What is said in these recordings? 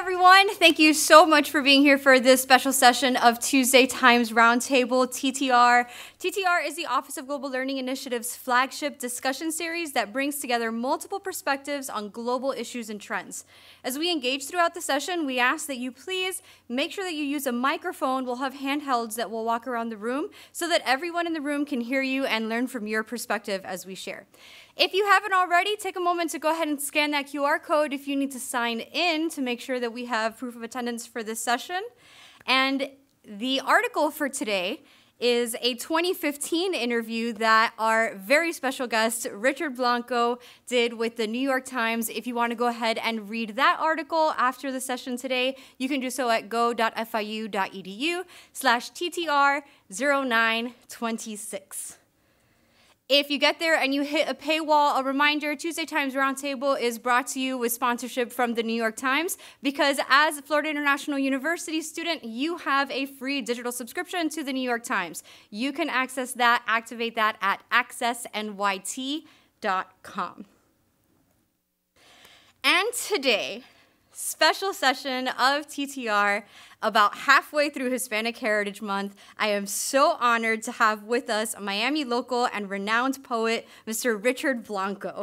everyone. Thank you so much for being here for this special session of Tuesday Times Roundtable, TTR. TTR is the Office of Global Learning Initiative's flagship discussion series that brings together multiple perspectives on global issues and trends. As we engage throughout the session, we ask that you please make sure that you use a microphone. We'll have handhelds that will walk around the room so that everyone in the room can hear you and learn from your perspective as we share. If you haven't already, take a moment to go ahead and scan that QR code if you need to sign in to make sure that we have proof of attendance for this session. And the article for today is a 2015 interview that our very special guest, Richard Blanco, did with the New York Times. If you want to go ahead and read that article after the session today, you can do so at go.fiu.edu/TTR0926. If you get there and you hit a paywall, a reminder, Tuesday Times Roundtable is brought to you with sponsorship from the New York Times because as a Florida International University student, you have a free digital subscription to the New York Times. You can access that, activate that at accessnyt.com. And today, special session of TTR about halfway through Hispanic Heritage Month. I am so honored to have with us a Miami local and renowned poet, Mr. Richard Blanco.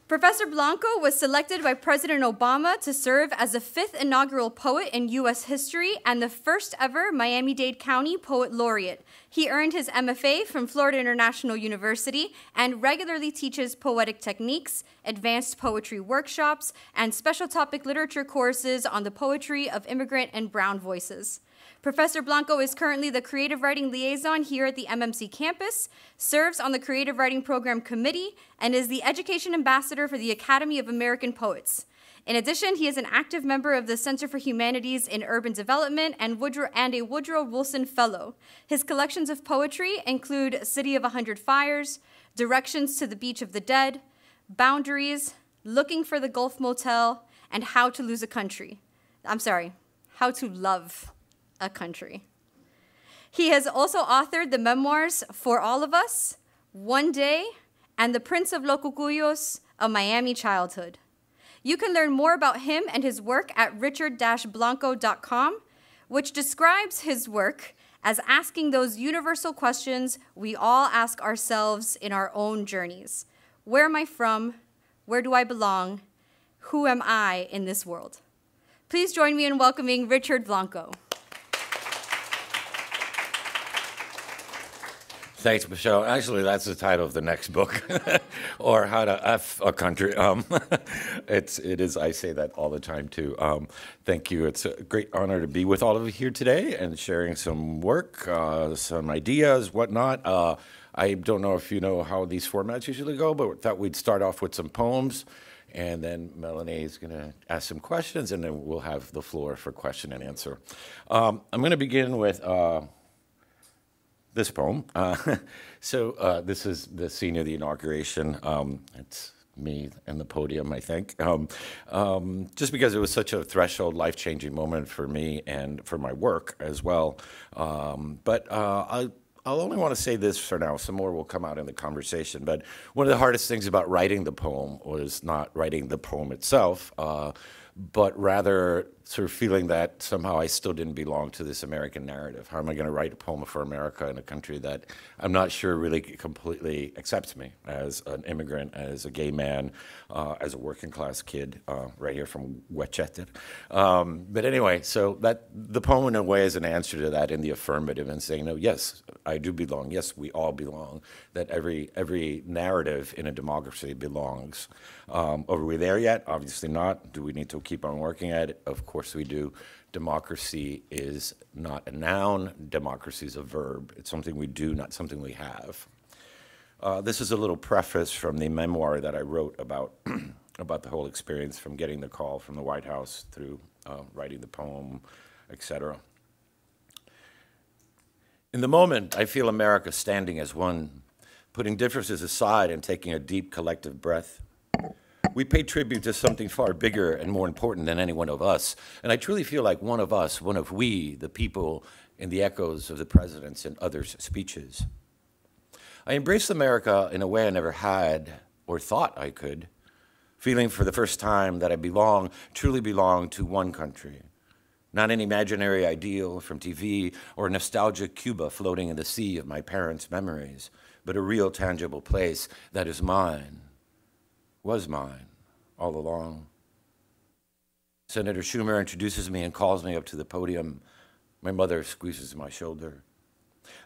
Professor Blanco was selected by President Obama to serve as the 5th inaugural poet in U.S. history and the first ever Miami-Dade County Poet Laureate. He earned his MFA from Florida International University and regularly teaches poetic techniques, advanced poetry workshops, and special topic literature courses on the poetry of immigrant and brown voices. Professor Blanco is currently the Creative Writing Liaison here at the MMC campus, serves on the Creative Writing Program Committee, and is the Education Ambassador for the Academy of American Poets. In addition, he is an active member of the Center for Humanities in Urban Development and a Woodrow Wilson Fellow. His collections of poetry include City of 100 Fires, Directions to the Beach of the Dead, Boundaries, Looking for the Gulf Motel, and How to Lose a Country. How to Love a Country. He has also authored the memoirs For All of Us, One Day, and The Prince of Lococuyos, A Miami Childhood. You can learn more about him and his work at richard-blanco.com, which describes his work as asking those universal questions we all ask ourselves in our own journeys. Where am I from? Where do I belong? Who am I in this world? Please join me in welcoming Richard Blanco. Thanks, Michelle. Actually, that's the title of the next book, or How to F a Country. It is. I say that all the time too. Thank you. It's a great honor to be with all of you here today and sharing some work, some ideas, whatnot. I don't know if you know how these formats usually go, but we thought we'd start off with some poems, and then Melanie is going to ask some questions, and then we'll have the floor for question and answer. I'm going to begin with this poem. This is the scene of the inauguration. It's me and the podium, I think. Just because it was such a threshold, life-changing moment for me and for my work as well. I'll only want to say this for now. Some more will come out in the conversation. But one of the hardest things about writing the poem was not writing the poem itself, but rather sort of feeling that somehow I still didn't belong to this American narrative. How am I going to write a poem for America in a country that I'm not sure really completely accepts me as an immigrant, as a gay man, as a working class kid, right here from Westchester. But anyway, so that the poem in a way is an answer to that in the affirmative and saying, no, yes, I do belong. Yes, we all belong. That every narrative in a democracy belongs. Are we there yet? Obviously not. Do we need to keep on working at it? Of course we do. Democracy is not a noun. Democracy is a verb. It's something we do, not something we have. This is a little preface from the memoir that I wrote about about the whole experience from getting the call from the White House through writing the poem, etc. In the moment, I feel America standing as one, putting differences aside and taking a deep collective breath. We pay tribute to something far bigger and more important than any one of us. And I truly feel like one of us, one of we, the people, in the echoes of the president's and others' speeches. I embraced America in a way I never had or thought I could. feeling for the first time that I belong, truly belong to one country. Not an imaginary ideal from TV or nostalgic Cuba floating in the sea of my parents' memories, but a real tangible place that is mine, was mine all along. Senator Schumer introduces me and calls me up to the podium. My mother squeezes my shoulder.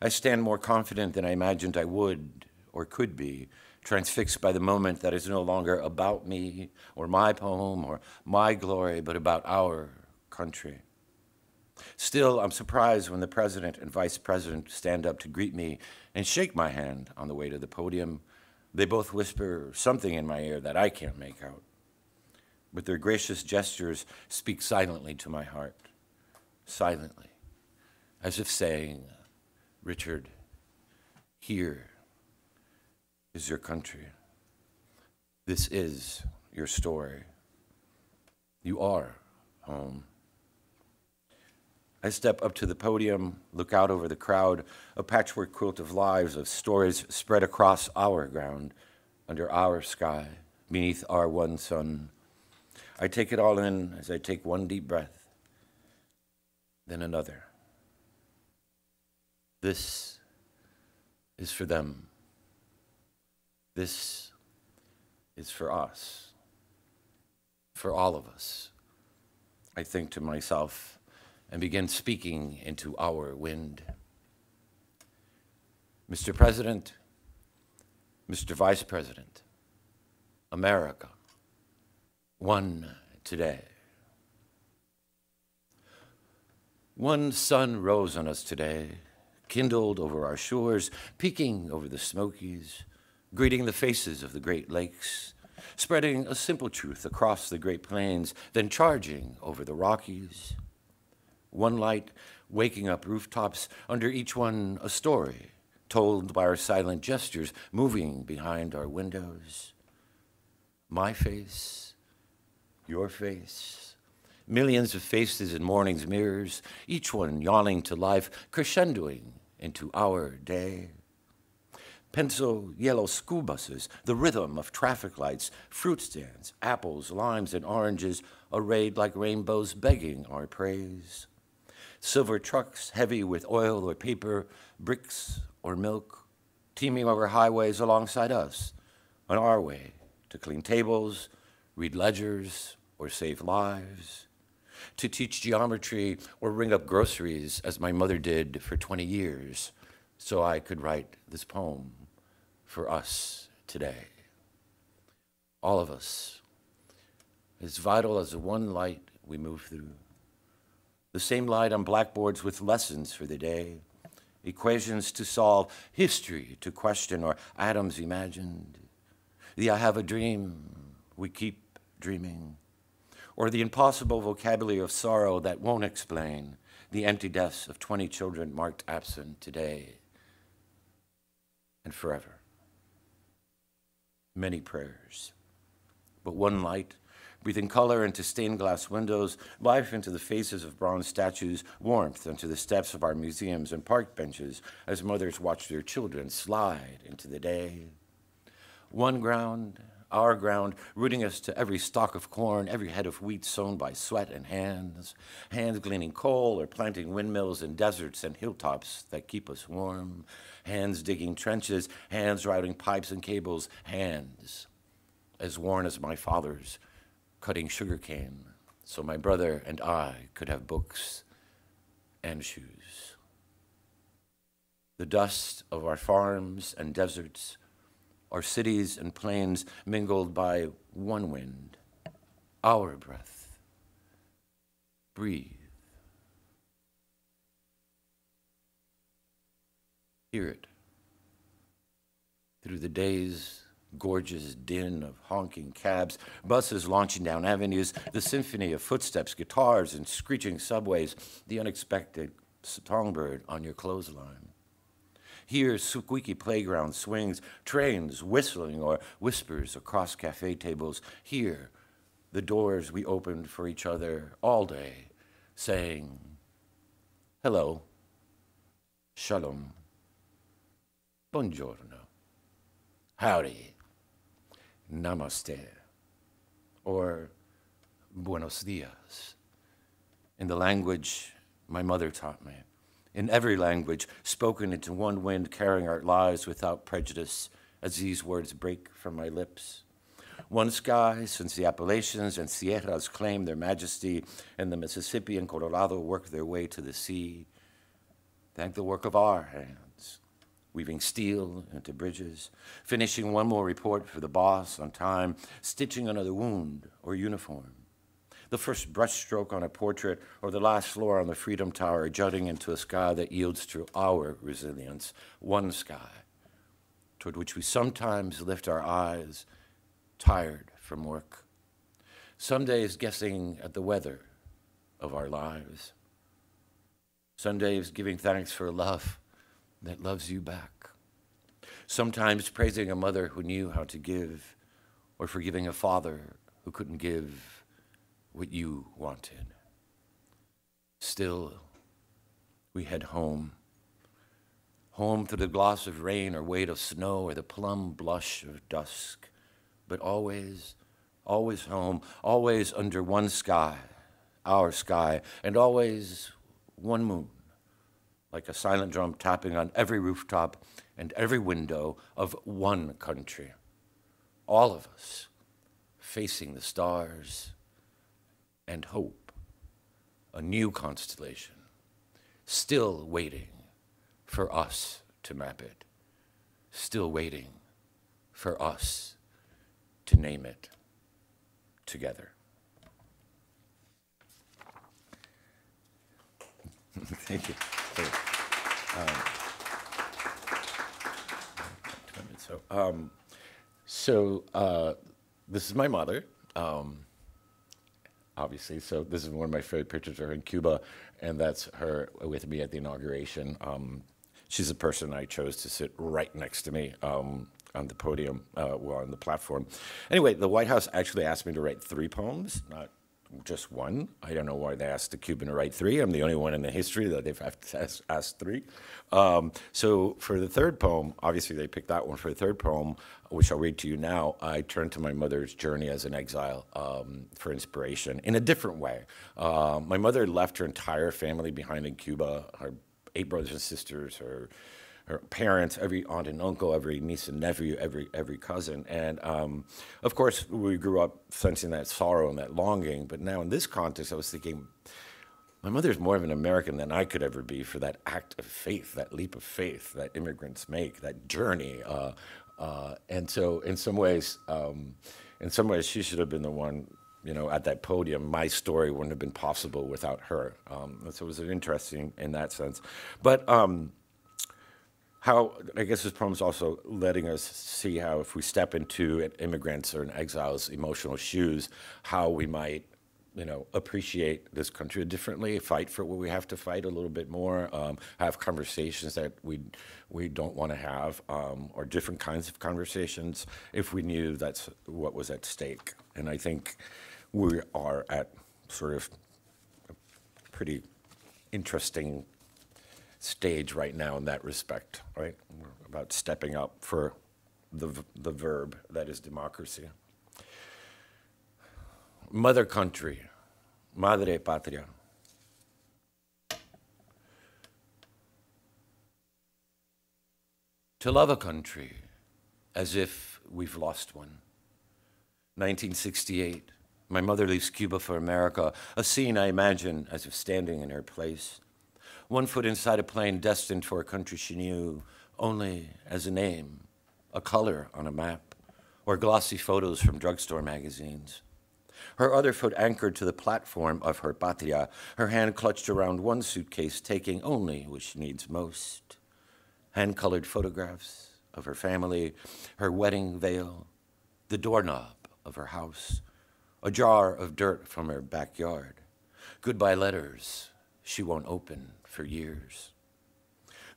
I stand more confident than I imagined I would or could be, transfixed by the moment that is no longer about me or my poem or my glory, but about our country. Still, I'm surprised when the president and vice president stand up to greet me and shake my hand on the way to the podium. They both whisper something in my ear that I can't make out. But their gracious gestures speak silently to my heart, silently, as if saying, Richard, here is your country. This is your story. You are home. I step up to the podium, look out over the crowd, a patchwork quilt of lives, of stories spread across our ground, under our sky, beneath our one sun. I take it all in as I take one deep breath, then another. This is for them. This is for us, for all of us. I think to myself and begin speaking into our wind. Mr. President, Mr. Vice President, America, one today. One sun rose on us today, kindled over our shores, peeking over the Smokies, greeting the faces of the Great Lakes, spreading a simple truth across the Great Plains, then charging over the Rockies. One light waking up rooftops, under each one a story, told by our silent gestures moving behind our windows. My face, your face, millions of faces in morning's mirrors, each one yawning to life, crescendoing into our day. Pencil yellow school buses, the rhythm of traffic lights, fruit stands, apples, limes, and oranges, arrayed like rainbows begging our praise. Silver trucks heavy with oil or paper, bricks or milk, teeming over highways alongside us, on our way to clean tables, read ledgers, or save lives, to teach geometry or ring up groceries as my mother did for 20 years, so I could write this poem for us today. All of us, as vital as the one light we move through. The same light on blackboards with lessons for the day, equations to solve, history to question, or atoms imagined. The I have a dream, we keep dreaming. Or the impossible vocabulary of sorrow that won't explain the empty deaths of 20 children marked absent today and forever. Many prayers, but one light, breathing color into stained glass windows, life into the faces of bronze statues, warmth into the steps of our museums and park benches as mothers watch their children slide into the day. One ground, our ground, rooting us to every stalk of corn, every head of wheat sown by sweat and hands, hands gleaning coal or planting windmills in deserts and hilltops that keep us warm, hands digging trenches, hands routing pipes and cables, hands as worn as my father's, cutting sugarcane so my brother and I could have books and shoes. The dust of our farms and deserts, our cities and plains mingled by one wind, our breath. Breathe. Hear it through the day's gorgeous din of honking cabs, buses launching down avenues, the symphony of footsteps, guitars, and screeching subways, the unexpected songbird on your clothesline. Here, squeaky playground swings, trains whistling or whispers across cafe tables. Here, the doors we opened for each other all day, saying, hello, shalom, buongiorno, howdy, namaste. or buenos dias, in the language my mother taught me, in every language spoken into one wind, carrying our lives without prejudice as these words break from my lips. One sky, since the Appalachians and Sierras claim their majesty and the Mississippi and Colorado work their way to the sea. Thank the work of our hands, weaving steel into bridges, finishing one more report for the boss on time, stitching another wound or uniform. The first brushstroke on a portrait or the last floor on the Freedom Tower jutting into a sky that yields to our resilience, one sky, toward which we sometimes lift our eyes, tired from work. Some days guessing at the weather of our lives. Some days giving thanks for a love that loves you back. Sometimes praising a mother who knew how to give, or forgiving a father who couldn't give what you wanted. Still, we head home. Home through the gloss of rain or weight of snow or the plum blush of dusk. But always, always home, always under one sky, our sky, and always one moon, like a silent drum tapping on every rooftop and every window of one country. All of us facing the stars and hope, a new constellation, still waiting for us to map it, still waiting for us to name it together. Thank you. This is my mother, obviously. So this is one of my favorite pictures of her in Cuba, and that's her with me at the inauguration. She's the person I chose to sit right next to me on the podium, on the platform. Anyway, the White House actually asked me to write 3 poems, not just one. I don't know why they asked a Cuban to write 3. I'm the only one in the history that they've asked 3. So for the third poem, obviously they picked that one for the third poem, which I'll read to you now. I turned to my mother's journey as an exile for inspiration in a different way. My mother left her entire family behind in Cuba, her 8 brothers and sisters, her parents, every aunt and uncle, every niece and nephew, every cousin. And of course, we grew up sensing that sorrow and that longing. But now in this context, I was thinking, my mother's more of an American than I could ever be for that act of faith, that leap of faith that immigrants make, that journey. And so in some ways, she should have been the one, you know, at that podium. My story wouldn't have been possible without her. So it was interesting in that sense. But how, I guess this poem's also letting us see how if we step into an immigrant's or an exile's emotional shoes, how we might, you know, appreciate this country differently, fight for what we have to fight a little bit more, have conversations that we don't want to have, or different kinds of conversations if we knew that's what was at stake. And I think we are at sort of a pretty interesting stage right now in that respect, right? We're about stepping up for the verb that is democracy. Mother country, madre patria. To love a country as if we've lost one. 1968, my mother leaves Cuba for America, a scene I imagine as if standing in her place. 1 foot inside a plane destined for a country she knew only as a name, a color on a map, or glossy photos from drugstore magazines. Her other foot anchored to the platform of her patria, her hand clutched around one suitcase, taking only what she needs most. Hand-colored photographs of her family, her wedding veil, the doorknob of her house, a jar of dirt from her backyard, goodbye letters she won't open for years.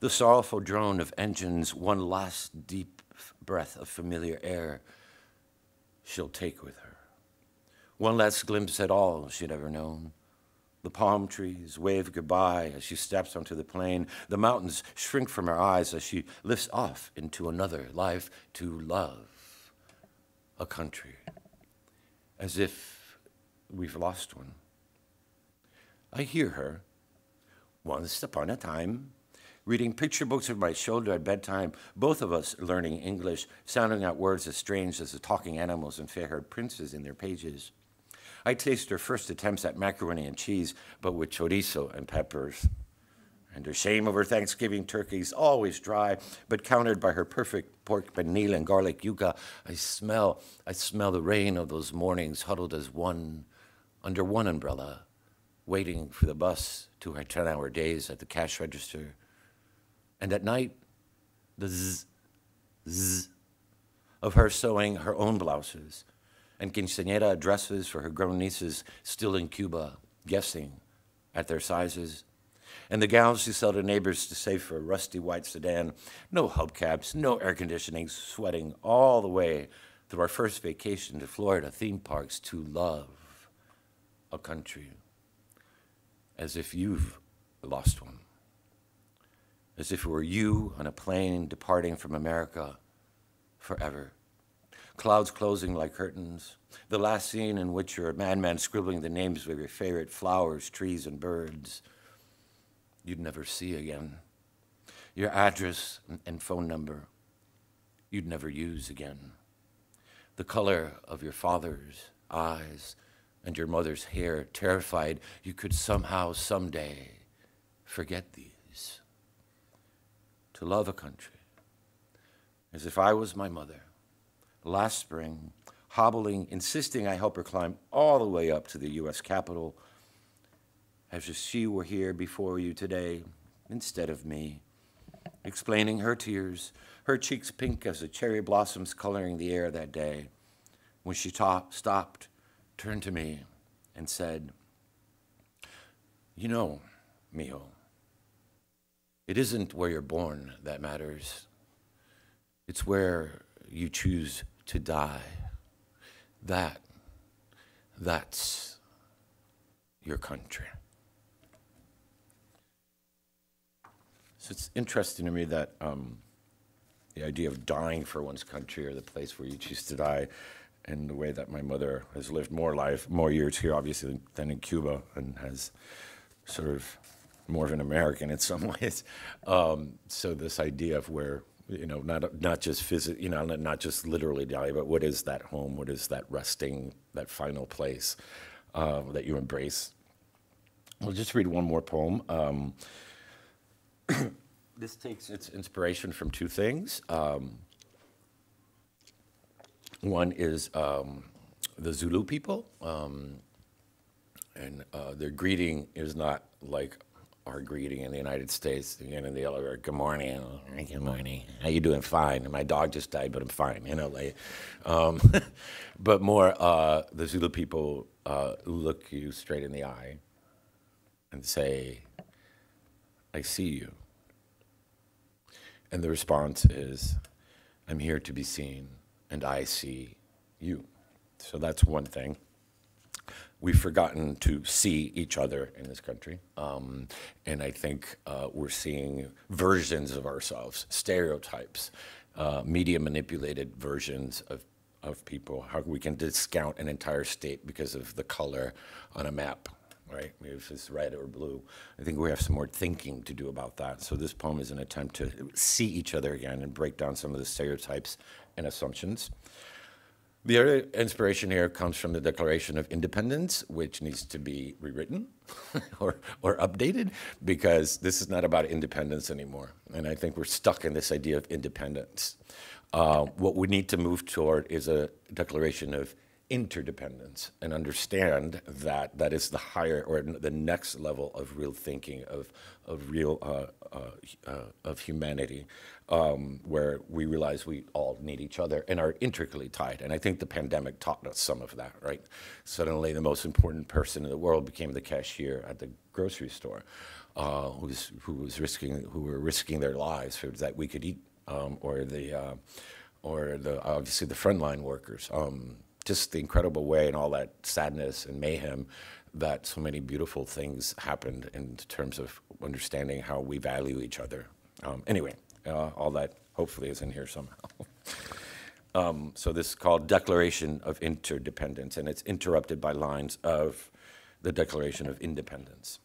The sorrowful drone of engines, one last deep breath of familiar air she'll take with her. One last glimpse at all she'd ever known. The palm trees wave goodbye as she steps onto the plane. The mountains shrink from her eyes as she lifts off into another life to love a country. as if we've lost one. I hear her, once upon a time, reading picture books over my shoulder at bedtime, both of us learning English, sounding out words as strange as the talking animals and fair-haired princes in their pages. I taste her first attempts at macaroni and cheese, but with chorizo and peppers. And her shame over Thanksgiving turkeys, always dry, but countered by her perfect pork pernil and garlic yuca. I smell the rain of those mornings huddled as one, under one umbrella, waiting for the bus to her 10-hour days at the cash register. And at night, the zzz, zzz of her sewing her own blouses and quinceañera dresses for her grown nieces still in Cuba, guessing at their sizes. And the gowns she sold to neighbors to save for a rusty white sedan, no hubcaps, no air conditioning, sweating all the way through our first vacation to Florida theme parks to love a country as if you've lost one, as if it were you on a plane departing from America forever. Clouds closing like curtains, the last scene in which you're a madman scribbling the names of your favorite flowers, trees, and birds you'd never see again. Your address and phone number you'd never use again. The color of your father's eyes and your mother's hair, terrified you could somehow, someday, forget these. To love a country, as if I was my mother, last spring, hobbling, insisting I help her climb all the way up to the U.S. Capitol, as if she were here before you today instead of me, explaining her tears, her cheeks pink as the cherry blossoms coloring the air that day, when she stopped, turned to me, and said, "You know, mijo, it isn't where you're born that matters. It's where you choose to die. That's your country." So it's interesting to me that the idea of dying for one's country or the place where you choose to die, and the way that my mother has lived more years here, obviously, than in Cuba, and has sort of more of an American in some ways. So this idea of where, not just not just literally die, but what is that home? What is that resting, that final place that you embrace? I'll just read one more poem. This takes its inspiration from two things. One is the Zulu people, and their greeting is not like our greeting in the United States. In the elevator, good morning, how you doing? Fine. And my dog just died, but I'm fine. But more, the Zulu people look you straight in the eye and say, "I see you." And the response is, "I'm here to be seen, and I see you." So that's one thing. We've forgotten to see each other in this country. And I think we're seeing versions of ourselves, stereotypes, media-manipulated versions of people. How we can discount an entire state because of the color on a map, right? If it's red or blue. I think we have some more thinking to do about that. So this poem is an attempt to see each other again and break down some of the stereotypes and assumptions. The other inspiration here comes from the Declaration of Independence, which needs to be rewritten or updated, because this is not about independence anymore. And I think we're stuck in this idea of independence. What we need to move toward is a declaration of interdependence, and understand that that is the higher, or the next level of real thinking, of humanity, where we realize we all need each other and are intricately tied. And I think the pandemic taught us some of that, right? Suddenly the most important person in the world became the cashier at the grocery store, who were risking their lives so that we could eat, or obviously the frontline workers. Just the incredible way, and all that sadness and mayhem, that so many beautiful things happened in terms of understanding how we value each other. Anyway, all that hopefully is in here somehow. So this is called Declaration of Interdependence, and it's interrupted by lines of the Declaration of Independence.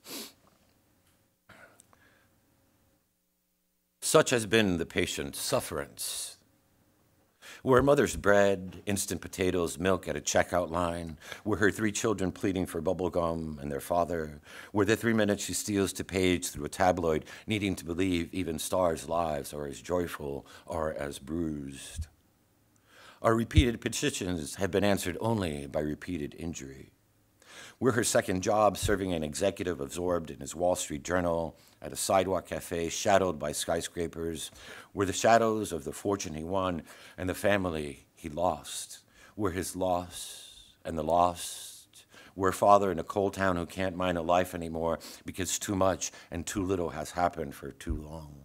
Such has been the patient sufferance, where mother's bread, instant potatoes, milk at a checkout line, where her 3 children pleading for bubble gum and their father, where the 3 minutes she steals to page through a tabloid, needing to believe even stars' lives are as joyful or as bruised. Our repeated petitions have been answered only by repeated injury. We're her second job, serving an executive absorbed in his Wall Street Journal at a sidewalk cafe shadowed by skyscrapers. We're the shadows of the fortune he won and the family he lost. We're his loss and the lost. We're a father in a coal town who can't mind a life anymore because too much and too little has happened for too long.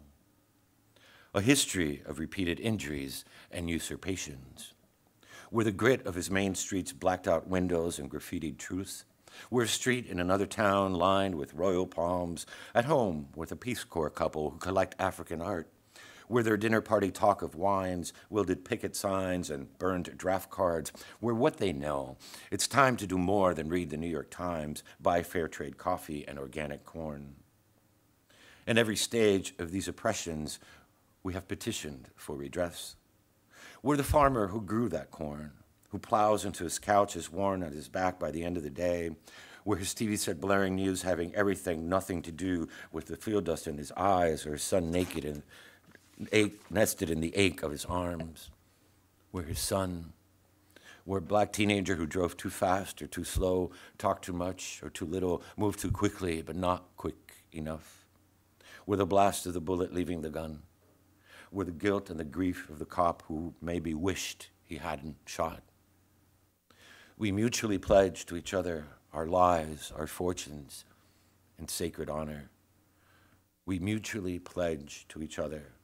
A history of repeated injuries and usurpations. We're the grit of his main street's blacked out windows and graffitied truth. We're a street in another town lined with royal palms, at home with a Peace Corps couple who collect African art. We're their dinner party talk of wines, wielded picket signs, and burned draft cards. We're what they know. It's time to do more than read the New York Times, buy fair trade coffee and organic corn. In every stage of these oppressions, we have petitioned for redress. We're the farmer who grew that corn, who plows into his couch as worn at his back by the end of the day, where his TV set blaring news having everything nothing to do with the field dust in his eyes or his son naked and nested in the ache of his arms, where his son, where a black teenager who drove too fast or too slow, talked too much or too little, moved too quickly but not quick enough, where the blast of the bullet leaving the gun, where the guilt and the grief of the cop who maybe wished he hadn't shot. We mutually pledge to each other our lives, our fortunes, and sacred honor. We mutually pledge to each other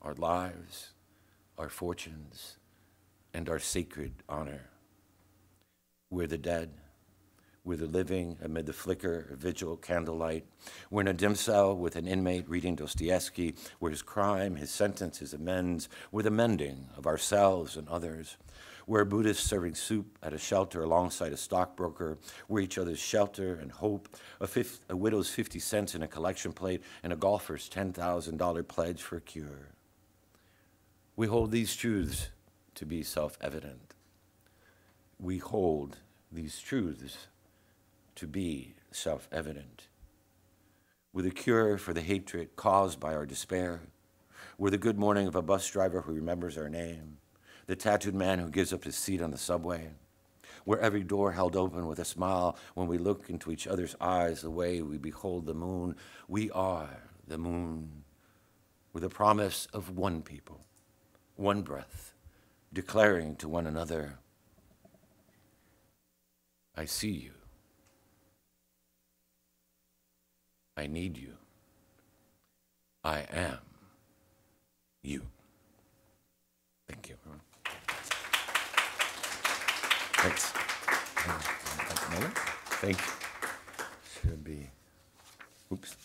our lives, our fortunes, and our sacred honor. We're the dead. We're the living amid the flicker of vigil candlelight. We're in a dim cell with an inmate reading Dostoevsky, where his crime, his sentence, his amends, we're the mending of ourselves and others. We're Buddhists serving soup at a shelter alongside a stockbroker. We're each other's shelter and hope, a widow's 50 cents in a collection plate, and a golfer's $10,000 pledge for a cure. We hold these truths to be self-evident. We hold these truths to be self-evident. We're the cure for the hatred caused by our despair. We're the good morning of a bus driver who remembers our name, the tattooed man who gives up his seat on the subway. We're every door held open with a smile when we look into each other's eyes the way we behold the moon. We are the moon. We're the promise of one people, one breath, declaring to one another, I see you. I need you. I am you. Thank you, everyone. Thanks. Thank you. Should be. Oops.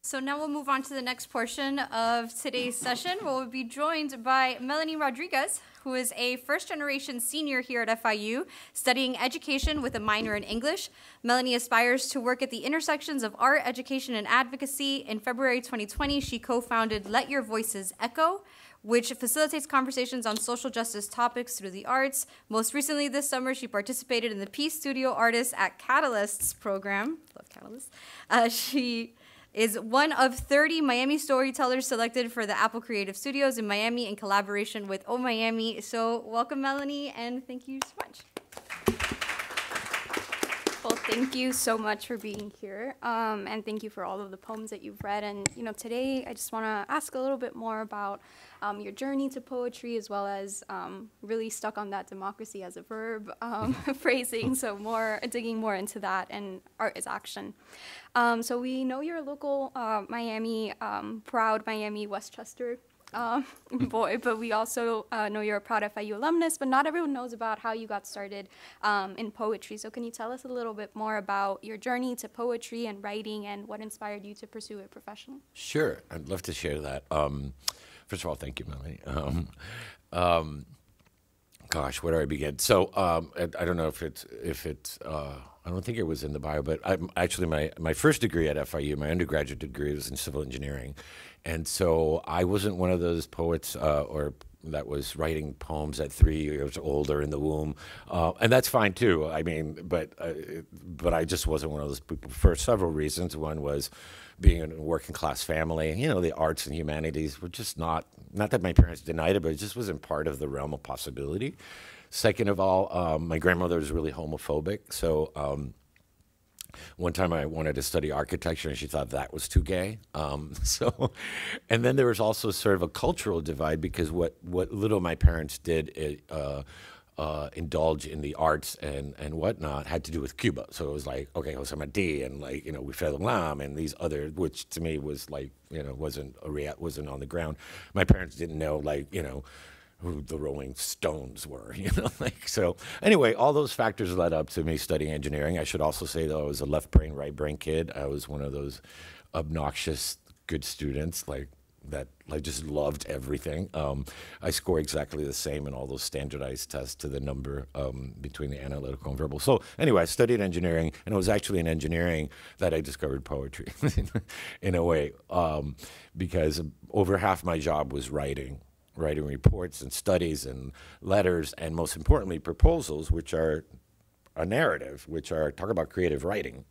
So now we'll move on to the next portion of today's session, where we'll be joined by Melanie Rodriguez, who is a first-generation senior here at FIU, studying education with a minor in English. Melanie aspires to work at the intersections of art, education, and advocacy. In February 2020, she co-founded Let Your Voices Echo, which facilitates conversations on social justice topics through the arts. Most recently this summer, she participated in the Peace Studio Artists at Catalyst's program. Love Catalyst. She is one of 30 Miami storytellers selected for the Apple Creative Studios in Miami in collaboration with Oh Miami. So welcome, Melanie, and thank you so much. Well, thank you so much for being here, and thank you for all of the poems that you've read. And today I just want to ask a little bit more about your journey to poetry, as well as really stuck on that democracy as a verb phrasing. So digging more into that and art as action. So we know you're a local Miami, proud Miami Westchester boy, but we also know you're a proud FIU alumnus, but not everyone knows about how you got started in poetry. So can you tell us a little bit more about your journey to poetry and writing and what inspired you to pursue it professionally? Sure, I'd love to share that. First of all, thank you, Melanie. Gosh, where do I begin? So I don't know if it's I don't think it was in the bio, but I'm actually my first degree at FIU, my undergraduate degree was in civil engineering, and so I wasn't one of those poets or that was writing poems at 3 years old or in the womb, and that's fine too. I mean, but I just wasn't one of those people for several reasons. One was being in a working class family. You know, the arts and humanities were just not that my parents denied it, but it just wasn't part of the realm of possibility. Second of all, my grandmother was really homophobic, so one time I wanted to study architecture, and she thought that was too gay. And then there was also sort of a cultural divide because what little my parents did indulge in the arts and whatnot had to do with Cuba. So it was like, okay, Yosemite and like, you know, We Fell Lam and these other, which to me was like, you know, wasn't on the ground. My parents didn't know, like, you know, who the Rolling Stones were, you know, like, so anyway, all those factors led up to me studying engineering. I should also say, though, I was a left brain, right brain kid. I was one of those obnoxious good students, like, that I just loved everything. I score exactly the same in all those standardized tests to the number between the analytical and verbal. So anyway, I studied engineering, and it was actually in engineering that I discovered poetry in a way, because over half my job was writing reports and studies and letters, and most importantly, proposals, which are a narrative, which are talk about creative writing.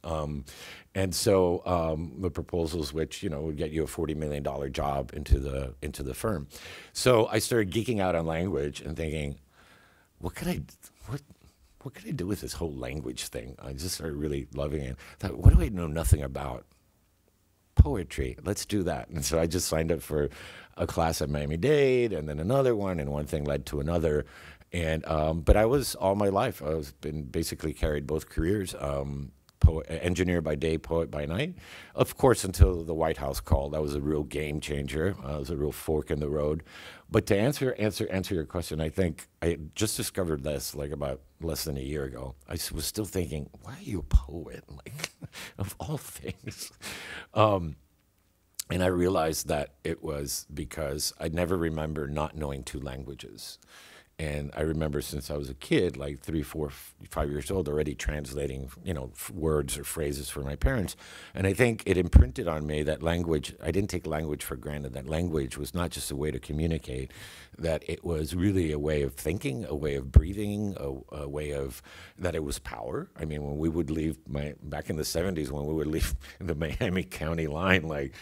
And so the proposals, which, you know, would get you a $40 million job into the firm. So I started geeking out on language and thinking, what could I do with this whole language thing? I just started really loving it. I thought, what do I know nothing about? Poetry. Let's do that. And so I just signed up for a class at Miami-Dade, and then another one, and one thing led to another. And but I was all my life, I was been basically carried both careers, engineer by day, poet by night. Of course, until the White House called, that was a real game changer. It was a real fork in the road. But to answer your question, I think I just discovered this like about less than a year ago. I was still thinking, why are you a poet? Like, of all things. And I realized that it was because I never remember not knowing two languages. And I remember since I was a kid, like 3, 4, 5 years old, already translating, you know, words or phrases for my parents. And I think it imprinted on me that language, I didn't take language for granted, that language was not just a way to communicate, that it was really a way of thinking, a way of breathing, a way of, that it was power. I mean, when we would leave, back in the 70s, when we would leave the Miami County line, like,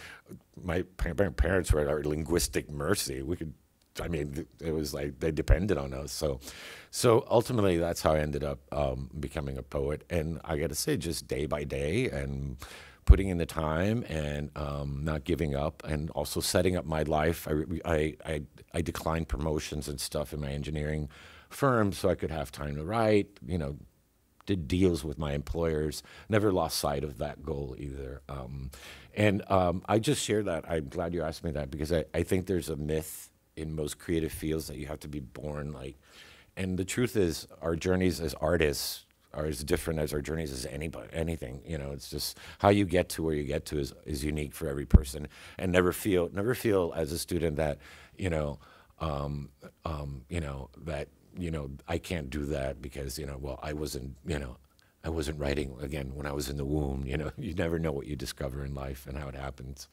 my parents were at our linguistic mercy. I mean, it was like they depended on us. So ultimately, that's how I ended up becoming a poet. And I got to say, just day by day and putting in the time and not giving up, and also setting up my life. I declined promotions and stuff in my engineering firm so I could have time to write, you know, did deals with my employers, never lost sight of that goal either. And I just share that. I'm glad you asked me that, because I think there's a myth in most creative fields that you have to be born like, and the truth is our journeys as artists are as different as our journeys as anything. You know, it's just how you get to where you get to is unique for every person. And never feel as a student that, you know, that, you know, I can't do that because, you know, well, I wasn't writing again when I was in the womb. You know, you never know what you discover in life and how it happens.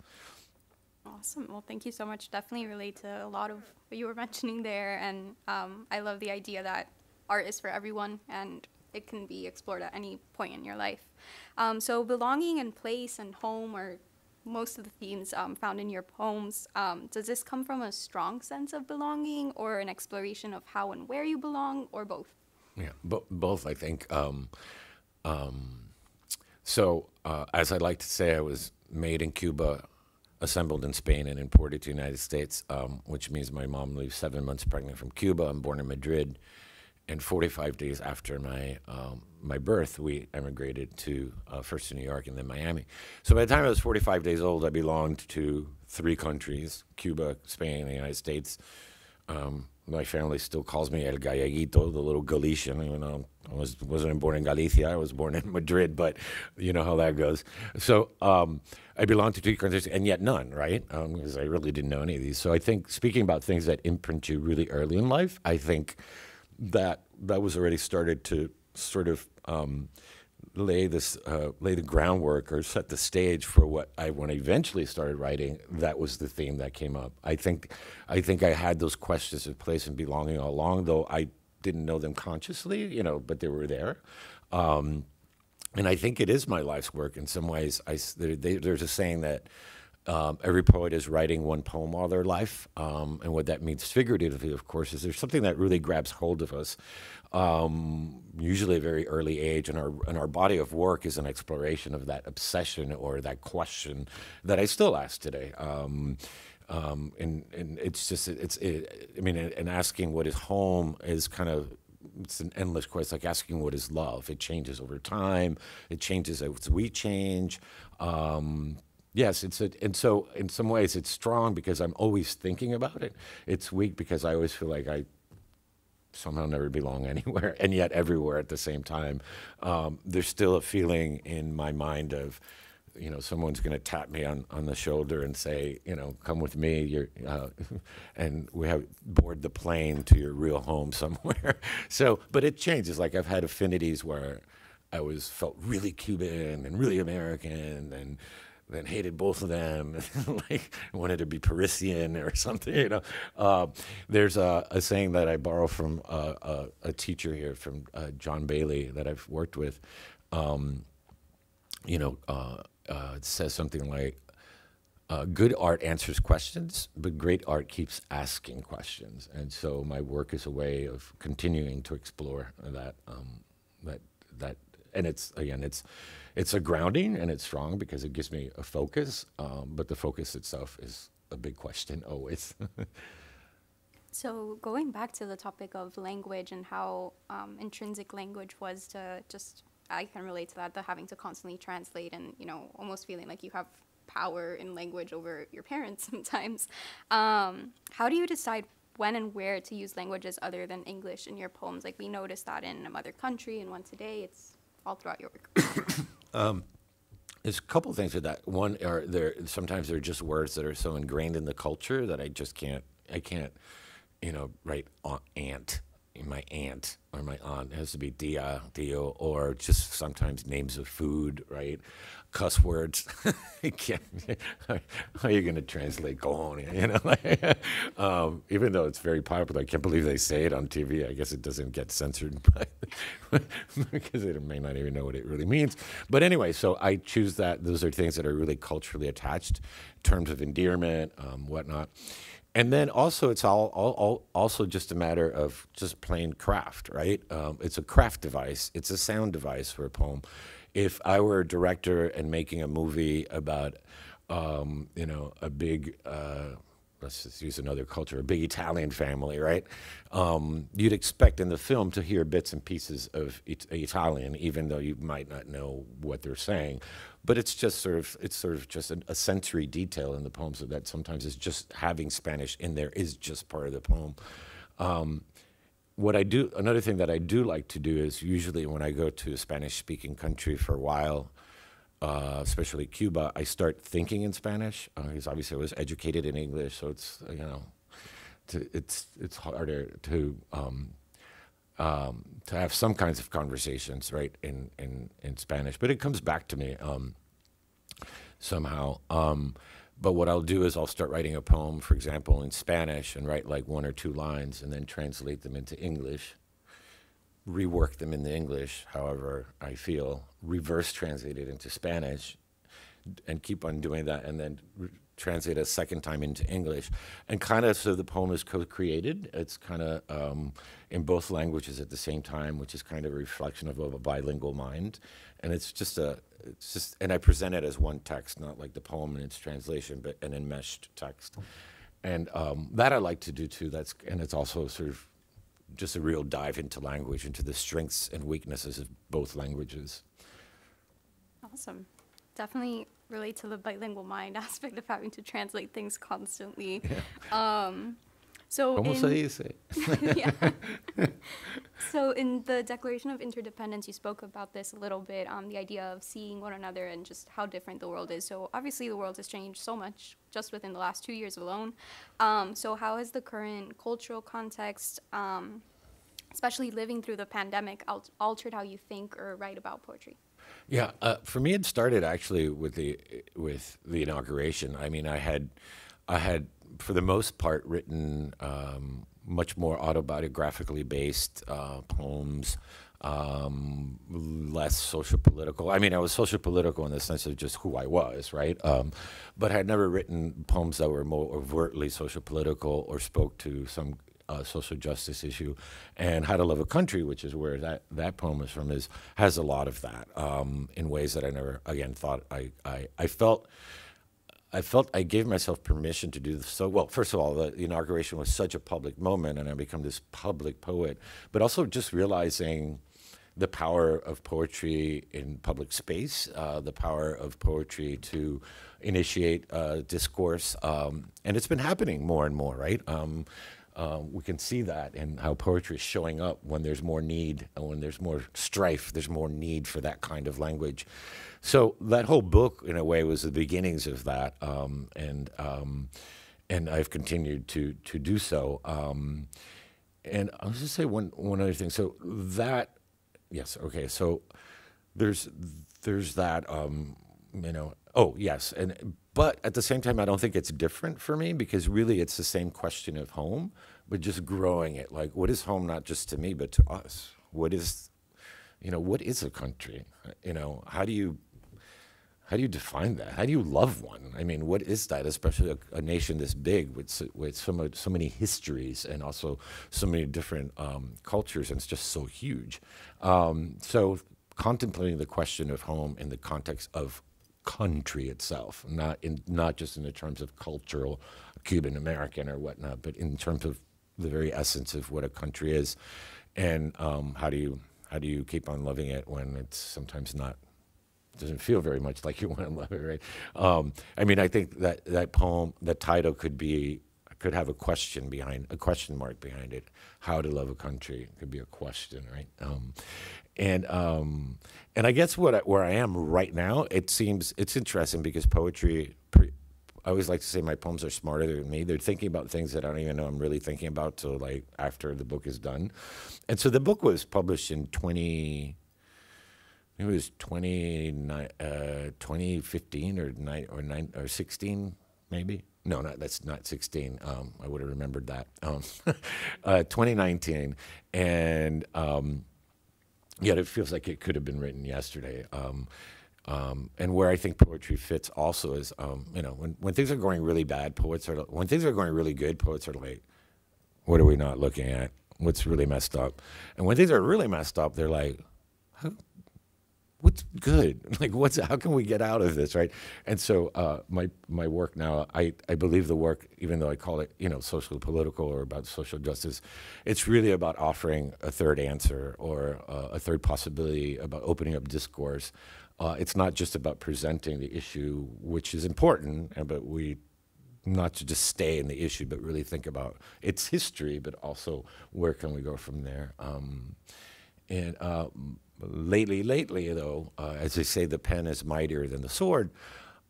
Awesome. Well, thank you so much. Definitely relate to a lot of what you were mentioning there. And I love the idea that art is for everyone and it can be explored at any point in your life. So belonging and place and home are most of the themes found in your poems. Does this come from a strong sense of belonging or an exploration of how and where you belong, or both? Yeah, both, I think. So as I like to say, I was made in Cuba, assembled in Spain, and imported to the United States, which means my mom leaves 7 months pregnant from Cuba. I'm born in Madrid, And 45 days after my birth, we emigrated to first to New York and then Miami. So by the time I was 45 days old, I belonged to 3 countries: Cuba, Spain, and the United States. My family still calls me El Galleguito, the little Galician. Even though I wasn't born in Galicia, I was born in Madrid, but you know how that goes. So I belonged to 2 countries, and yet none, right? Because I really didn't know any of these. So I think, speaking about things that imprint you really early in life, I think that was already started to sort of lay the groundwork or set the stage for when I eventually started writing. That was the theme that came up. I think I had those questions of place and belonging all along, though I didn't know them consciously, but they were there. And I think it is my life's work in some ways. There's a saying that every poet is writing 1 poem all their life, and what that means figuratively, of course, is there's something that really grabs hold of us, usually at a very early age, and our body of work is an exploration of that obsession or that question that I still ask today. And it's just and asking what is home is kind of. It's an endless question. It's like asking what is love. It changes over time. It changes as we change. Yes, and so in some ways it's strong because I'm always thinking about it. It's weak because I always feel like I somehow never belong anywhere, and yet everywhere at the same time. There's still a feeling in my mind of, someone's going to tap me on the shoulder and say, come with me, and we have board the plane to your real home somewhere. So, but it changes. Like I've had affinities where I felt really Cuban and really American, and then hated both of them, like wanted to be Parisian or something. There's a saying that I borrow from a teacher here, from John Bailey, that I've worked with. It says something like, good art answers questions, but great art keeps asking questions. And so my work is a way of continuing to explore that. And it's a grounding, and it's strong because it gives me a focus. But the focus itself is a big question always. So going back to the topic of language and how intrinsic language was to just, I can relate to that, the having to constantly translate and, almost feeling like you have power in language over your parents sometimes. How do you decide when and where to use languages other than English in your poems? Like we noticed that in A Mother Country and One Today, it's all throughout your work. There's a couple of things with that. One, sometimes they're just words that are so ingrained in the culture that I can't, write aunt. My aunt or my aunt. It has to be dia, dio, or just sometimes names of food, right? Cuss words. How are you going to translate cojones? Even though it's very popular, I can't believe they say it on TV. I guess it doesn't get censored, because they may not even know what it really means. But anyway, so I choose that. Those are things that are really culturally attached, terms of endearment, whatnot. And then also, it's also just a matter of just plain craft, right? It's a craft device. It's a sound device for a poem. If I were a director and making a movie about, a big, let's just use another culture, a big Italian family, right? You'd expect in the film to hear bits and pieces of Italian, even though you might not know what they're saying. But it's just just a sensory detail in the poem, so that sometimes it's just having Spanish in there is just part of the poem. Another thing that I do like to do is, usually when I go to a Spanish-speaking country for a while, especially Cuba, I start thinking in Spanish, because obviously I was educated in English, so it's it's harder to have some kinds of conversations, right, in Spanish. But it comes back to me somehow. But what I'll do is I'll start writing a poem, for example, in Spanish, and write like 1 or 2 lines, and then translate them into English, rework them in the English, however I feel, reverse translate it into Spanish, and keep on doing that, and then translate a second time into English, and kind of so the poem is co-created. It's kind of in both languages at the same time, which is kind of a reflection of a bilingual mind. And and I present it as one text, not like the poem in its translation, but an enmeshed text. And that I like to do too. And it's also sort of just a real dive into language, into the strengths and weaknesses of both languages. Awesome. Definitely relate to the bilingual mind aspect of having to translate things constantly. Yeah. So Como se dice? yeah. So in the Declaration of Interdependence, you spoke about this a little bit, the idea of seeing one another and just how different the world is. So obviously the world has changed so much just within the last 2 years alone. So how has the current cultural context, especially living through the pandemic, altered how you think or write about poetry? Yeah, for me, it started actually with the inauguration. I mean, I had for the most part written much more autobiographically based poems, less social political. I mean, I was social political in the sense of just who I was, right? But I had never written poems that were more overtly social political or spoke to some social justice issue. And How to Love a Country, which is where that poem is from, has a lot of that in ways that I never, again, thought I felt I gave myself permission to do this. So, well, first of all, the inauguration was such a public moment, and I become this public poet, but also just realizing the power of poetry in public space, the power of poetry to initiate discourse, and it's been happening more and more, right? We can see that in how poetry is showing up when there's more need, and when there's more strife, there's more need for that kind of language. So that whole book, in a way, was the beginnings of that, and I've continued to do so. And I was just say one other thing. So that, yes, okay. So there's that, you know. Oh yes, but at the same time, I don't think it's different for me, because really it's the same question of home, but just growing it. Like, what is home, not just to me, but to us? What is a country? How do you define that? How do you love one? I mean, what is that? Especially a nation this big with so many histories and also so many different cultures, and it's just so huge. So contemplating the question of home in the context of country itself, not just in the terms of cultural Cuban American or whatnot, but in terms of the very essence of what a country is, and how do you keep on loving it when it's sometimes not, doesn't feel very much like you want to love it, right? I mean, I think that poem, that title could have a question mark behind it. How to love a country could be a question, right? And I guess where I am right now, it's interesting, because poetry, I always like to say my poems are smarter than me. They're thinking about things that I don't even know I'm really thinking about till like after the book is done. And so the book was published in 2015 or 16 maybe. No, that's not 16. I would have remembered that. 2019, and yet it feels like it could have been written yesterday. And where I think poetry fits also is, when things are going really bad, when things are going really good, poets are like, what are we not looking at? What's really messed up? And when things are really messed up, they're like, what's good? Like, how can we get out of this, right? And so my work now, I believe the work, even though I call it, social political or about social justice, it's really about offering a third answer or a third possibility, about opening up discourse. It's not just about presenting the issue, which is important, but not to just stay in the issue, but really think about its history, but also where can we go from there. Lately, though, as they say, the pen is mightier than the sword.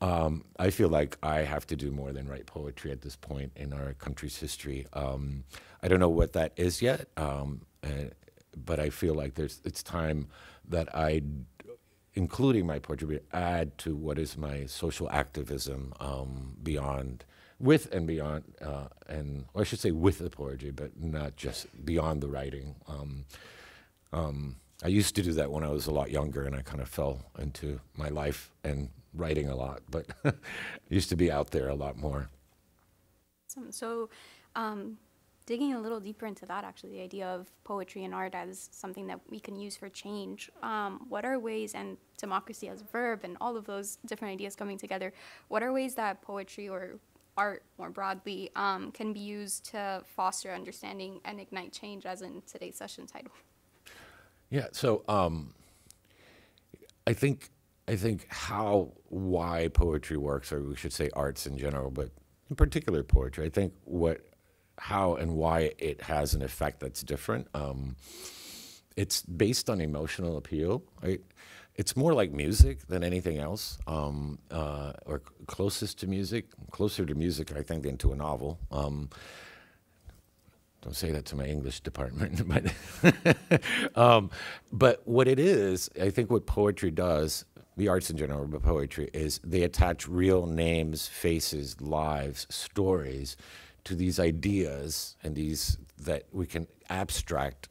I feel like I have to do more than write poetry at this point in our country's history. I don't know what that is yet, but I feel like it's time that I, including my poetry, add to what is my social activism with the poetry, but not just beyond the writing. I used to do that when I was a lot younger, and I kind of fell into my life and writing a lot, but I used to be out there a lot more. So digging a little deeper into that, actually, the idea of poetry and art as something that we can use for change, what are ways, and democracy as a verb, and all of those different ideas coming together, what are ways that poetry or art more broadly can be used to foster understanding and ignite change, as in today's session title? Yeah, so I think why poetry works, or we should say arts in general, but in particular poetry, I think how and why it has an effect that's different. It's based on emotional appeal, right? It's more like music than anything else, or closer to music, I think, than to a novel. Don't say that to my English department, but what it is, I think what poetry does, the arts in general, but poetry, is they attach real names, faces, lives, stories to these ideas and these that we can abstract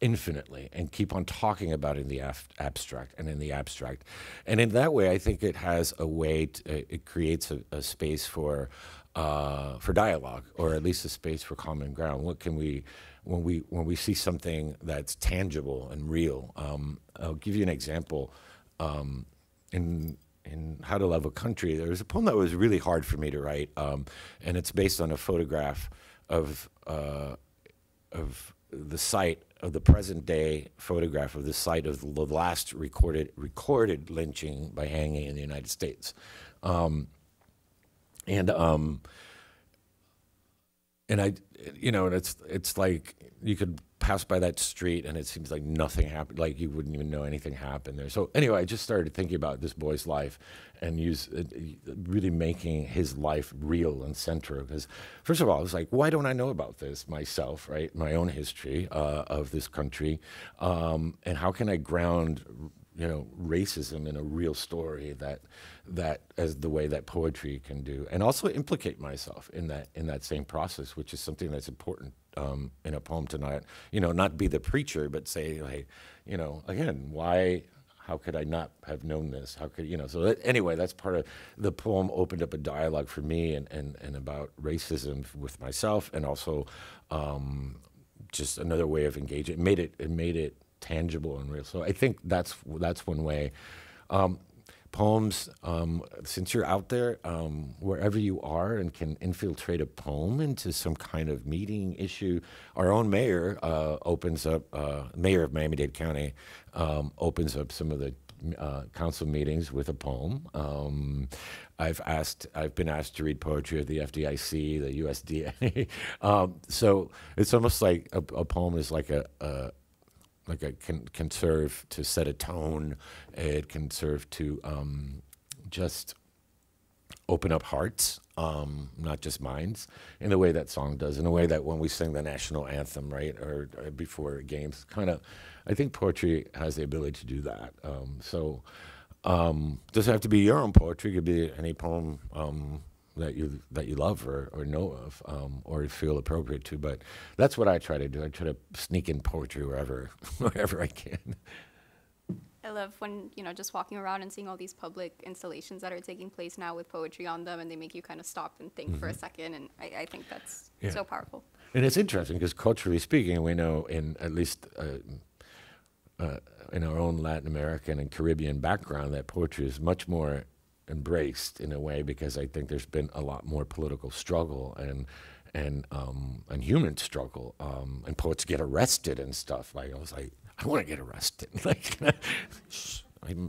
infinitely and keep on talking about in the abstract and in the abstract. And in that way, I think it has a way, it creates a space for dialogue, or at least a space for common ground. What can we, when we see something that's tangible and real? I'll give you an example. In How to Love a Country, there was a poem that was really hard for me to write, and it's based on a photograph of the site of the present day photograph of the site of the last recorded lynching by hanging in the United States. And I, and it's like you could pass by that street and it seems like nothing happened, like you wouldn't even know anything happened there. So anyway, I just started thinking about this boy's life and really making his life real and central. Because first of all, I was like, why don't I know about this myself, right? My own history of this country, and how can I ground racism in a real story that as the way that poetry can do, and also implicate myself in that same process, which is something that's important in a poem to not be the preacher, but say, hey, again, why? How could I not have known this? How could So anyway, that's part of the poem. Opened up a dialogue for me and about racism with myself, and also just another way of engaging. It made it tangible and real. So I think that's one way. Poems, since you're out there, wherever you are, and can infiltrate a poem into some kind of meeting issue. Our own mayor opens up, mayor of Miami-Dade County, opens up some of the council meetings with a poem. I've been asked to read poetry of the FDIC, the USDA. So it's almost like a poem is like can serve to set a tone. It can serve to just open up hearts, not just minds, in the way that song does, in a way that when we sing the national anthem, right, or before games, I think poetry has the ability to do that. So doesn't have to be your own poetry. It could be any poem that you love or know of, or feel appropriate to. But that's what I try to do. I try to sneak in poetry wherever I can. I love when, just walking around and seeing all these public installations that are taking place now with poetry on them, and they make you kind of stop and think for a second. And I think that's so powerful. And it's interesting because culturally speaking, we know in at least in our own Latin American and Caribbean background that poetry is much more embraced in a way, because I think there's been a lot more political struggle and human struggle, and poets get arrested and stuff. Like I was like, I want to get arrested. Like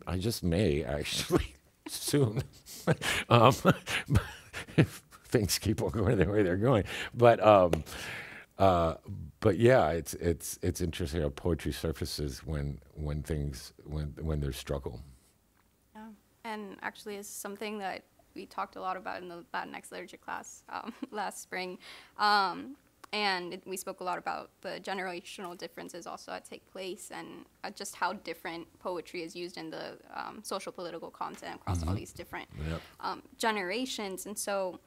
I just may actually soon, if things keep on going the way they're going. But yeah, it's interesting how poetry surfaces when there's struggle. And actually is something that we talked a lot about in the Latinx literature class last spring. And we spoke a lot about the generational differences also that take place, and just how different poetry is used in the social political content across all these different generations. And so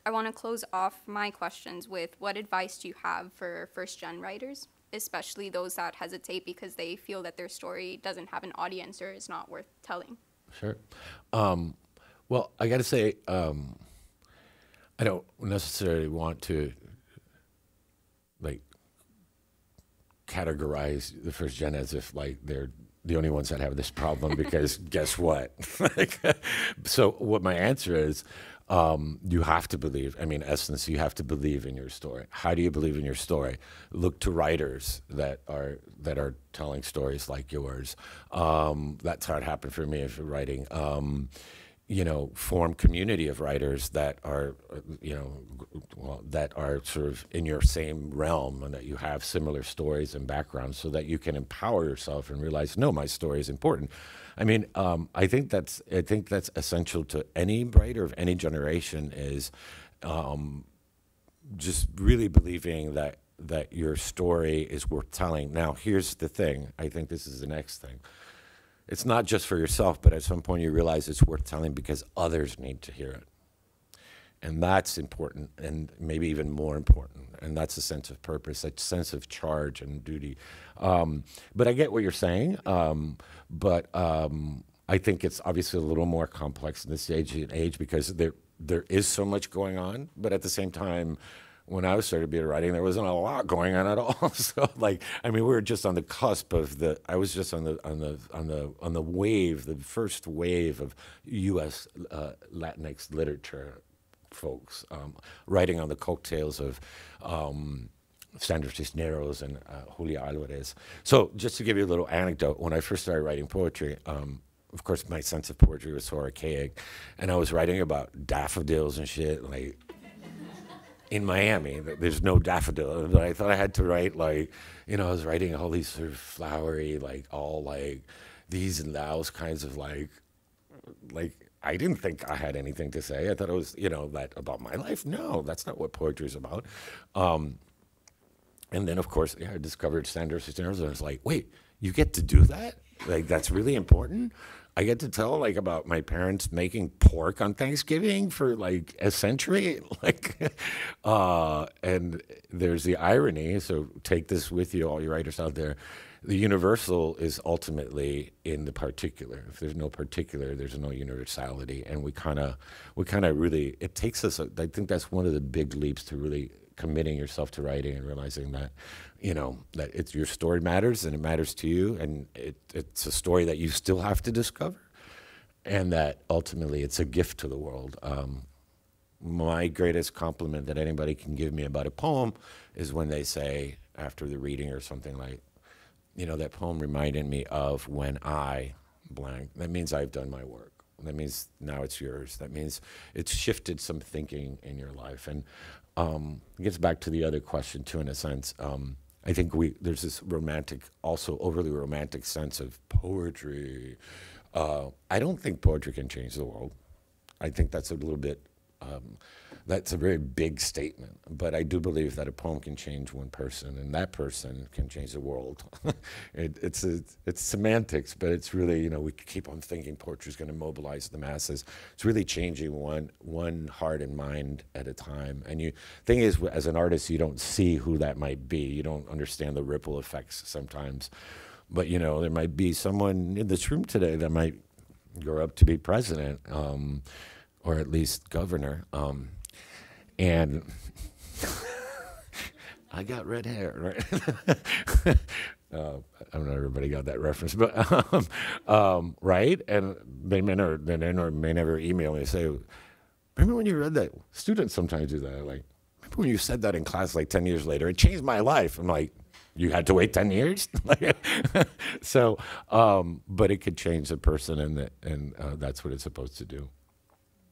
I want to close off my questions with, what advice do you have for first-gen writers, especially those that hesitate because they feel that their story doesn't have an audience or is not worth telling? Sure. Well, I got to say, I don't necessarily want to categorize the first gen as if they're the only ones that have this problem, because guess what? So what my answer is, You have to believe. I mean, essence, you have to believe in your story. How do you believe in your story? Look to writers that are telling stories like yours. That's how it happened for me for writing. Form community of writers that are, that are sort of in your same realm and that you have similar stories and backgrounds, so that you can empower yourself and realize, no, my story is important. I mean, I think that's essential to any writer of any generation, is just really believing that your story is worth telling. Now, here's the thing. I think this is the next thing. It's not just for yourself, but at some point you realize it's worth telling because others need to hear it. And that's important, and maybe even more important. And that's a sense of purpose, that sense of charge and duty. But I get what you're saying. But I think it's obviously a little more complex in this age because there is so much going on. But at the same time, when I started writing, there wasn't a lot going on at all. So, we were just on the cusp of I was just on the wave, the first wave of U.S. Latinx literature folks, writing on the coattails of Sandra Cisneros and Julia Alvarez. So, just to give you a little anecdote, when I first started writing poetry, of course, my sense of poetry was so archaic, and I was writing about daffodils and shit, in Miami. There's no daffodil, but I thought I had to write I was writing all these sort of flowery, these and thous kinds of I didn't think I had anything to say. I thought it was, that about my life. No, that's not what poetry is about. And then, of course, I discovered Sandra Cisneros, and I was like, wait, you get to do that? That's really important? I get to tell about my parents making pork on Thanksgiving for a century, and there's the irony. So take this with you, all you writers out there. The universal is ultimately in the particular. If there's no particular, there's no universality, and we kind of really. It takes us. I think that's one of the big leaps to really committing yourself to writing and realizing that, that it's your story matters and it matters to you, and it's a story that you still have to discover, and that ultimately it's a gift to the world. My greatest compliment that anybody can give me about a poem is when they say after the reading or something that poem reminded me of when I blank. That means I've done my work. That means now it's yours. That means it's shifted some thinking in your life. And it gets back to the other question, too, in a sense. I think there's this romantic, also overly romantic sense of poetry. I don't think poetry can change the world. I think that's a little bit, that's a very big statement. But I do believe that a poem can change one person, and that person can change the world. It's semantics, but it's really, we keep on thinking poetry is going to mobilize the masses. It's really changing one heart and mind at a time. And thing is, as an artist, you don't see who that might be. You don't understand the ripple effects sometimes. But, there might be someone in this room today that might grow up to be president, or at least governor. And I got red hair, right? I don't know if everybody got that reference, but right? And they may never email me and say, remember when you read that? Students sometimes do that. Remember when you said that in class 10 years later? It changed my life. I'm like, you had to wait 10 years? So, but it could change the person, and that's what it's supposed to do.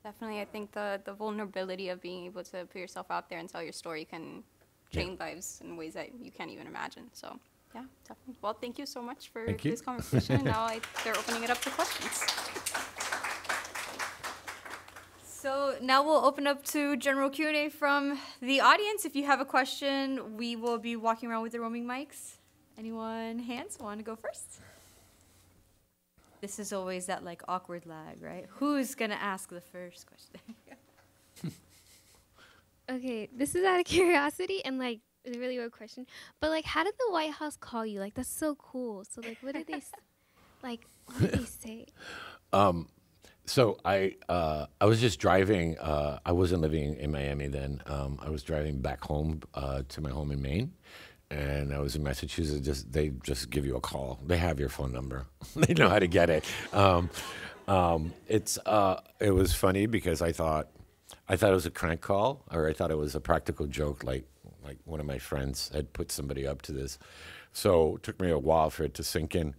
Definitely, I think the vulnerability of being able to put yourself out there and tell your story can change lives in ways that you can't even imagine. So, yeah, definitely. Well, thank you so much for this conversation. Now they're opening it up to questions. So now we'll open up to general Q&A from the audience. If you have a question, we will be walking around with the roaming mics. Anyone hands want to go first? This is always that awkward lag, right? Who's going to ask the first question? Okay, this is out of curiosity and a really weird question. But how did the White House call you? That's so cool. So what did they what did they say? So I was just driving. I wasn't living in Miami then. I was driving back home to my home in Maine. And I was in Massachusetts. They just give you a call. They have your phone number. They know how to get it. It was funny because I thought, I thought it was a crank call, or I thought it was a practical joke, like one of my friends had put somebody up to this. So it took me a while for it to sink in.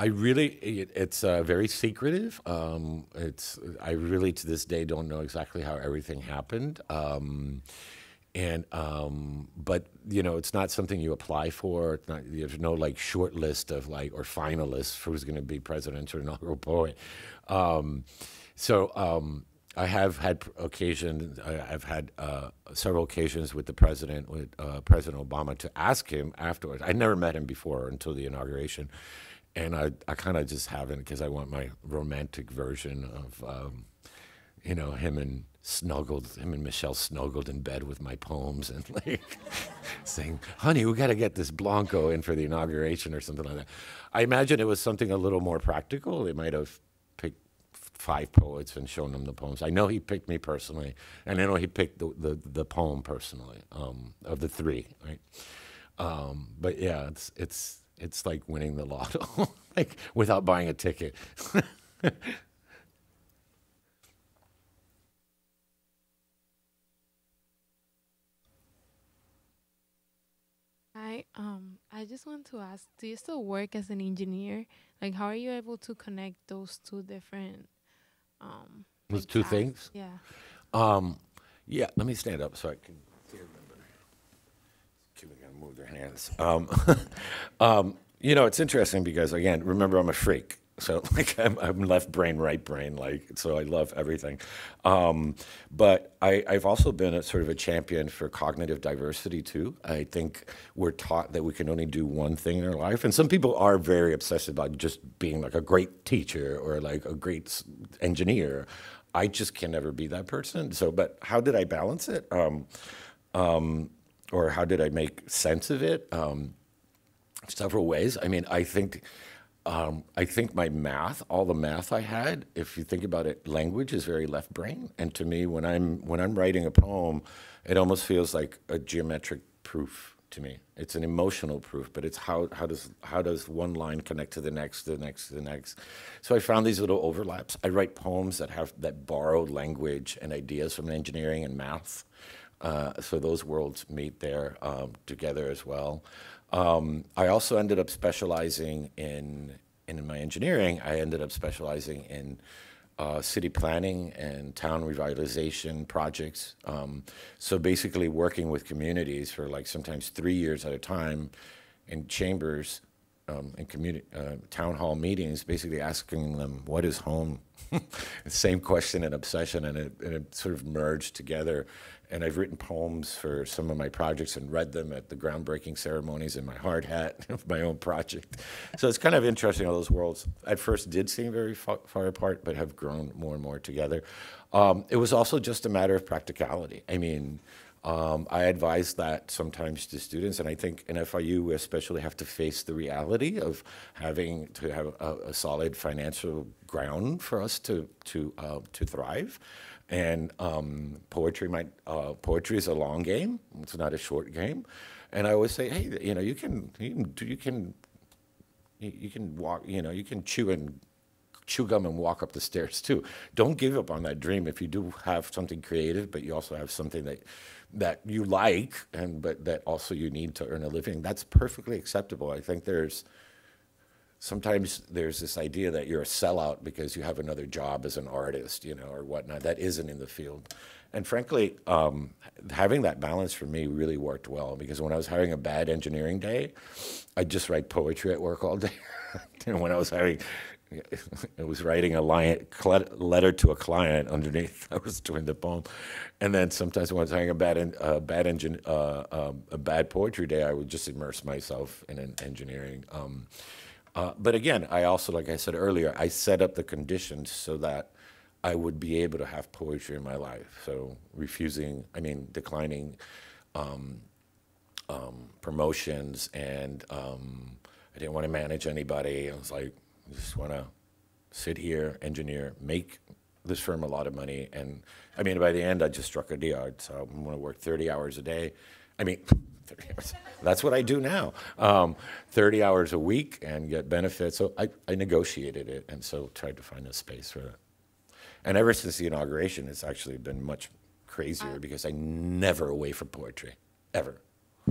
I really, it's very secretive. I really to this day don't know exactly how everything happened. But you know, it's not something you apply for. It's not, there's no like short list of like, or finalists for who's going to be president or inaugural poet. I have had I've had several occasions with the president, with President Obama, to ask him afterwards. I never met him before until the inauguration, and I kind of just haven't, because I want my romantic version of, you know, him and Michelle snuggled in bed with my poems and like saying, honey, we got to get this Blanco in for the inauguration or something like that. I imagine it was something a little more practical. They might have picked 5 poets and shown them the poems. I know he picked me personally, and I know he picked the poem personally, of the 3, right? But yeah, it's like winning the lotto, like without buying a ticket. I just want to ask, do you still work as an engineer? Like, how are you able to connect those 2 different, Those like, 2 tasks? things? Yeah. Yeah, let me stand up so I can remember. People are gonna move their hands. You know, it's interesting because, again, remember, I'm a freak. So like I'm left brain, right brain, like, so I love everything. But I've also been a sort of a champion for cognitive diversity too. I think we're taught that we can only do one thing in our life. And some people are very obsessed about just being like a great teacher or like a great engineer. I just can never be that person. So, but how did I balance it? Or how did I make sense of it? Several ways. I mean, I think my math, all the math I had, if you think about it, language is very left brain. And to me, when I'm writing a poem, it almost feels like a geometric proof to me. It's an emotional proof, but it's how does one line connect to the next, the next, the next. So I found these little overlaps. I write poems that borrow language and ideas from engineering and math. So those worlds meet there together as well. I also ended up specializing in my engineering. I ended up specializing in city planning and town revitalization projects. So basically working with communities for like sometimes 3 years at a time in chambers and community town hall meetings, basically asking them, what is home? Same question and obsession, and it sort of merged together. And I've written poems for some of my projects and read them at the groundbreaking ceremonies in my hard hat of my own project. So it's kind of interesting how those worlds at first did seem very far apart, but have grown more and more together. It was also just a matter of practicality. I mean, I advise that sometimes to students, and I think in FIU we especially have to face the reality of having to have a solid financial ground for us to thrive. And poetry is a long game. It's not a short game. And I always say, hey, you know, you can walk, you know, you can chew gum and walk up the stairs too. Don't give up on that dream if you do have something creative, but you also have something that you like, but that also you need to earn a living. That's perfectly acceptable. I think sometimes there's this idea that you're a sellout because you have another job as an artist, you know, or whatnot. That isn't in the field. And frankly, having that balance for me really worked well, because when I was having a bad engineering day, I'd just write poetry at work all day. And when I was writing a letter to a client underneath, I was doing the poem. And then sometimes when I was having a bad poetry day, I would just immerse myself in an engineering. But again, I also, like I said earlier, I set up the conditions so that I would be able to have poetry in my life. So declining promotions, and I didn't want to manage anybody. I was like, I just want to sit here, engineer, make this firm a lot of money. And I mean, by the end, I just struck a deal. So I'm going to work 30 hours a day. I mean, 30 hours. That's what I do now. 30 hours a week and get benefits. So I negotiated it, and so tried to find a space for that. And ever since the inauguration, it's actually been much crazier because I never away from poetry, ever.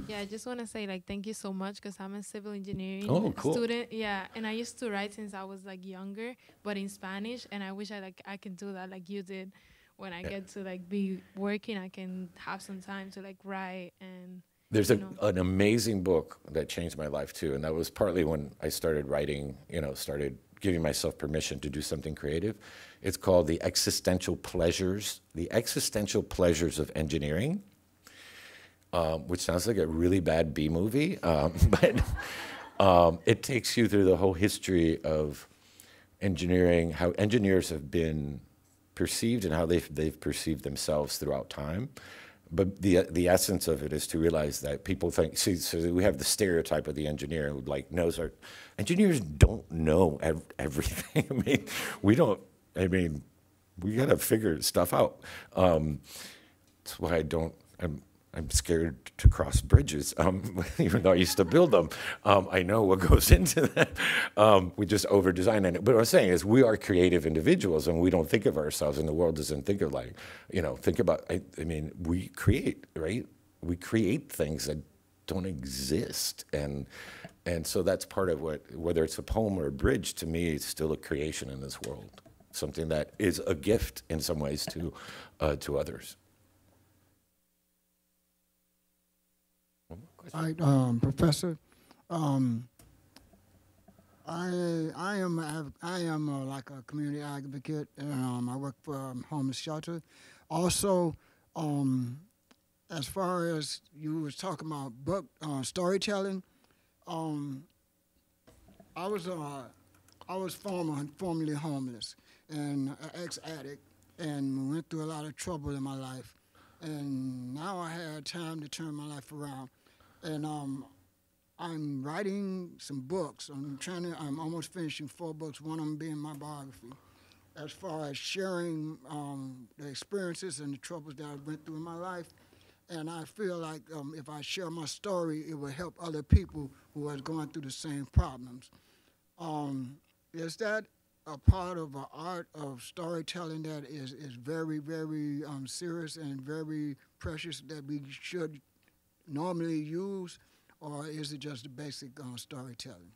Yeah, I just want to say like thank you so much because I'm a civil engineering Oh, cool. student. Yeah, and I used to write since I was like younger, but in Spanish, and I wish I could do that like you did. When I get to like be working, I can have some time to like write and. There's an amazing book that changed my life too, and that was partly when I started writing. Started giving myself permission to do something creative. It's called The Existential Pleasures of Engineering. Which sounds like a really bad B movie, but it takes you through the whole history of engineering, how engineers have been perceived and how they've perceived themselves throughout time. But the essence of it is to realize that people think, so we have the stereotype of the engineer who like knows engineers don't know everything. We gotta figure stuff out. That's why I'm scared to cross bridges, even though I used to build them. I know what goes into that. We just over-design it. But what I'm saying is we are creative individuals, and we don't think of ourselves, and the world doesn't think of think about, we create, right? We create things that don't exist. And so that's part of whether it's a poem or a bridge, to me, it's still a creation in this world, something that is a gift in some ways to others. All right, Professor. I am like a community advocate, and I work for a homeless shelter. Also, as far as you was talking about book storytelling, I was formerly homeless and an ex-addict, and went through a lot of trouble in my life. And now I had time to turn my life around. And I'm writing some books. I'm almost finishing 4 books, one of them being my biography, as far as sharing the experiences and the troubles that I went through in my life. And I feel like if I share my story, it will help other people who are going through the same problems. Is that a part of an art of storytelling that is very, very serious and very precious that we should normally use, or is it just the basic storytelling?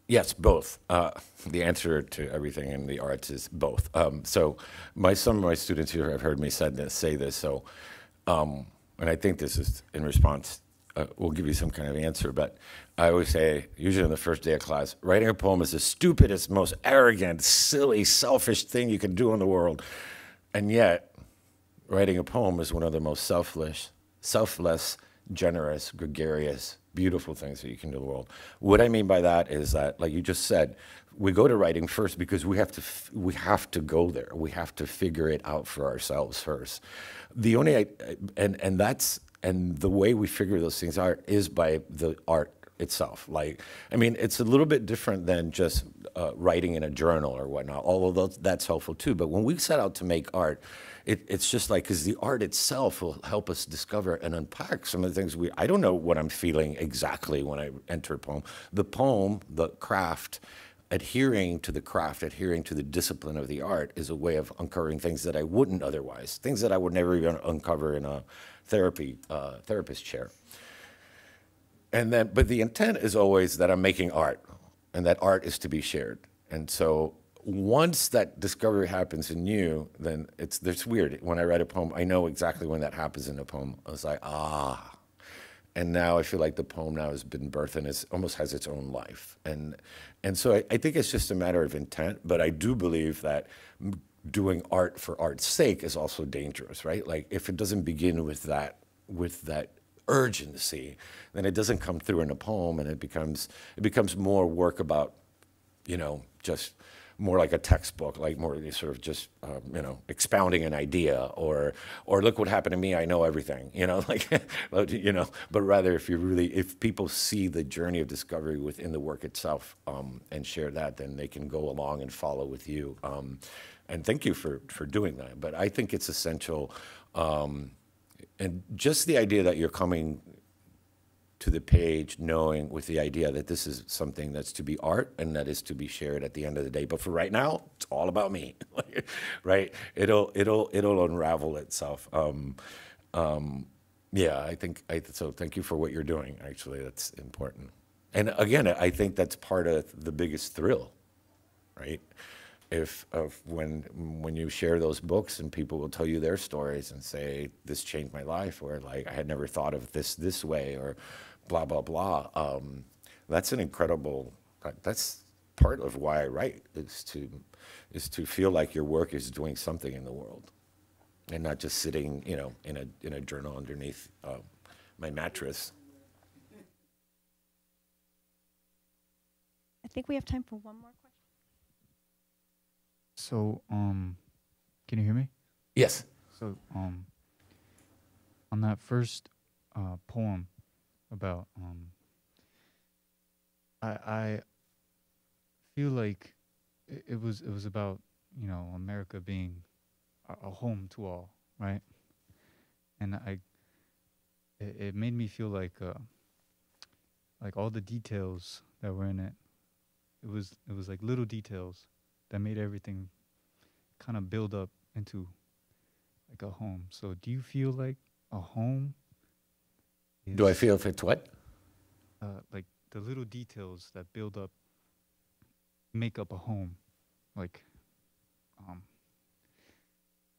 Yes, both. The answer to everything in the arts is both. So some of my students here have heard me say this. So, and I think this is in response. We'll give you some kind of answer, but I always say, usually on the first day of class, writing a poem is the stupidest, most arrogant, silly, selfish thing you can do in the world. And yet, writing a poem is one of the most selfless, generous, gregarious, beautiful things that you can do in the world. What I mean by that is that, like you just said, we go to writing first because we have to go there. We have to figure it out for ourselves first. And the way we figure those things out is by the art itself. It's a little bit different than just writing in a journal or whatnot, although that's helpful too. But when we set out to make art, it's just because the art itself will help us discover and unpack some of the things I don't know what I'm feeling exactly when I enter a poem. The poem, the craft, adhering to the discipline of the art is a way of uncovering things that I wouldn't otherwise, things that I would never even uncover in a therapist chair. But the intent is always that I'm making art, and that art is to be shared. And so once that discovery happens in you, then it's weird. When I write a poem, I know exactly when that happens in a poem. I was like, And now I feel like the poem now has been birthed and almost has its own life. And so I think it's just a matter of intent, but I do believe that doing art for art's sake is also dangerous, right? Like if it doesn't begin with that urgency, then it doesn't come through in a poem, and it becomes more work about, just more like a textbook, like more sort of just, expounding an idea, or look what happened to me, I know everything, but rather if people see the journey of discovery within the work itself, and share that, then they can go along and follow with you. And thank you for doing that. But I think it's essential, and just the idea that you're coming to the page, knowing with the idea that this is something that's to be art and that is to be shared at the end of the day. But for right now, it's all about me, right? It'll unravel itself. Yeah, so. Thank you for what you're doing. Actually, that's important. And again, I think that's part of the biggest thrill, right? When you share those books and people will tell you their stories and say, this changed my life, or like, I had never thought of this way, or blah, blah, blah. That's an incredible, that's part of why I write, is to feel like your work is doing something in the world and not just sitting, in a journal underneath my mattress. I think we have time for one more question. So, can you hear me? Yes. So, on that first poem about, I feel like it was about, America being a home to all, right? And it made me feel like all the details that were in it. It was like little details that made everything kind of build up into like a home. So do you feel like a home is... Do I feel if it's what? Like the little details that build up, make up a home. Like,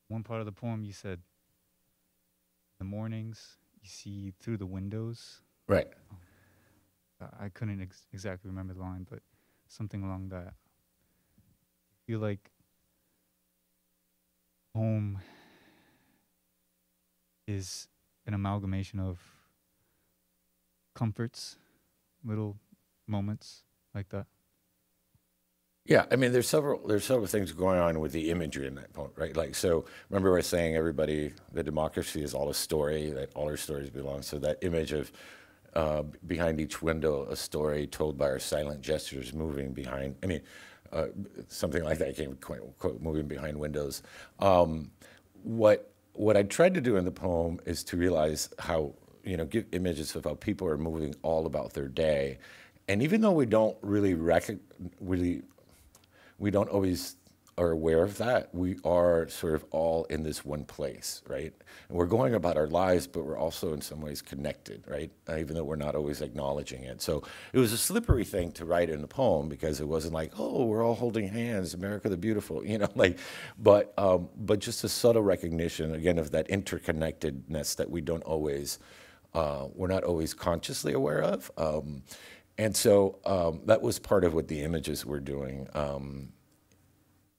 one part of the poem you said, in the mornings you see through the windows. Right. I couldn't exactly remember the line, but something along that. I feel like home is an amalgamation of comforts, little moments like that. Yeah, I mean, there's several things going on with the imagery in that poem, right? Like, so remember I was saying the democracy is all a story, that all our stories belong. So that image of behind each window, a story told by our silent gestures moving behind, something like that, came quote, moving behind windows. What I tried to do in the poem is to realize how, give images of how people are moving all about their day. And even though we don't really we don't always are aware of that, we are sort of all in this one place, right? And we're going about our lives, but we're also in some ways connected, right? Even though we're not always acknowledging it. So it was a slippery thing to write in the poem, because it wasn't like, oh, we're all holding hands, America the Beautiful, but just a subtle recognition, again, of that interconnectedness that we don't always, we're not always consciously aware of. And so that was part of what the images were doing.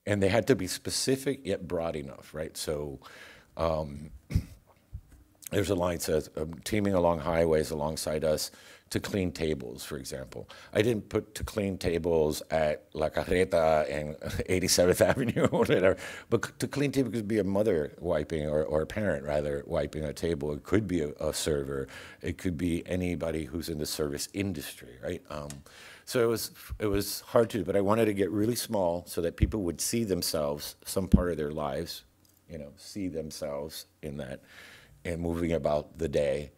And they had to be specific yet broad enough, right? So there's a line that says, teaming along highways alongside us to clean tables, for example. I didn't put to clean tables at La Carreta and 87th Avenue or whatever, but to clean tables could be a mother wiping, or a parent, rather, wiping a table. It could be a server. It could be anybody who's in the service industry, right? So it was hard to, but I wanted to get really small so that people would see themselves, some part of their lives, see themselves in that, and moving about the day.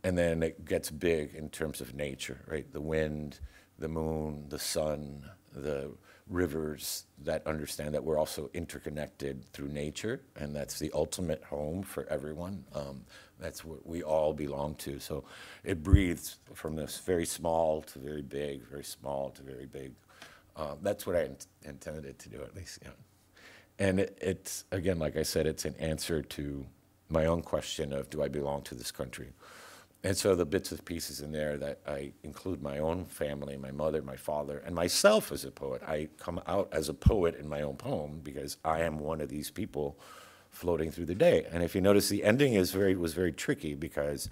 And then it gets big in terms of nature, right? The wind, the moon, the sun, the rivers that understand that we're also interconnected through nature, and that's the ultimate home for everyone. That's what we all belong to. So it breathes from this very small to very big, very small to very big. That's what I intended it to do, at least. Yeah. And it's, again, like I said, it's an answer to my own question of, do I belong to this country? And so the bits and pieces in there that I include my own family, my mother, my father, and myself as a poet. I come out as a poet in my own poem because I am one of these people floating through the day. And if you notice, the ending was very tricky because,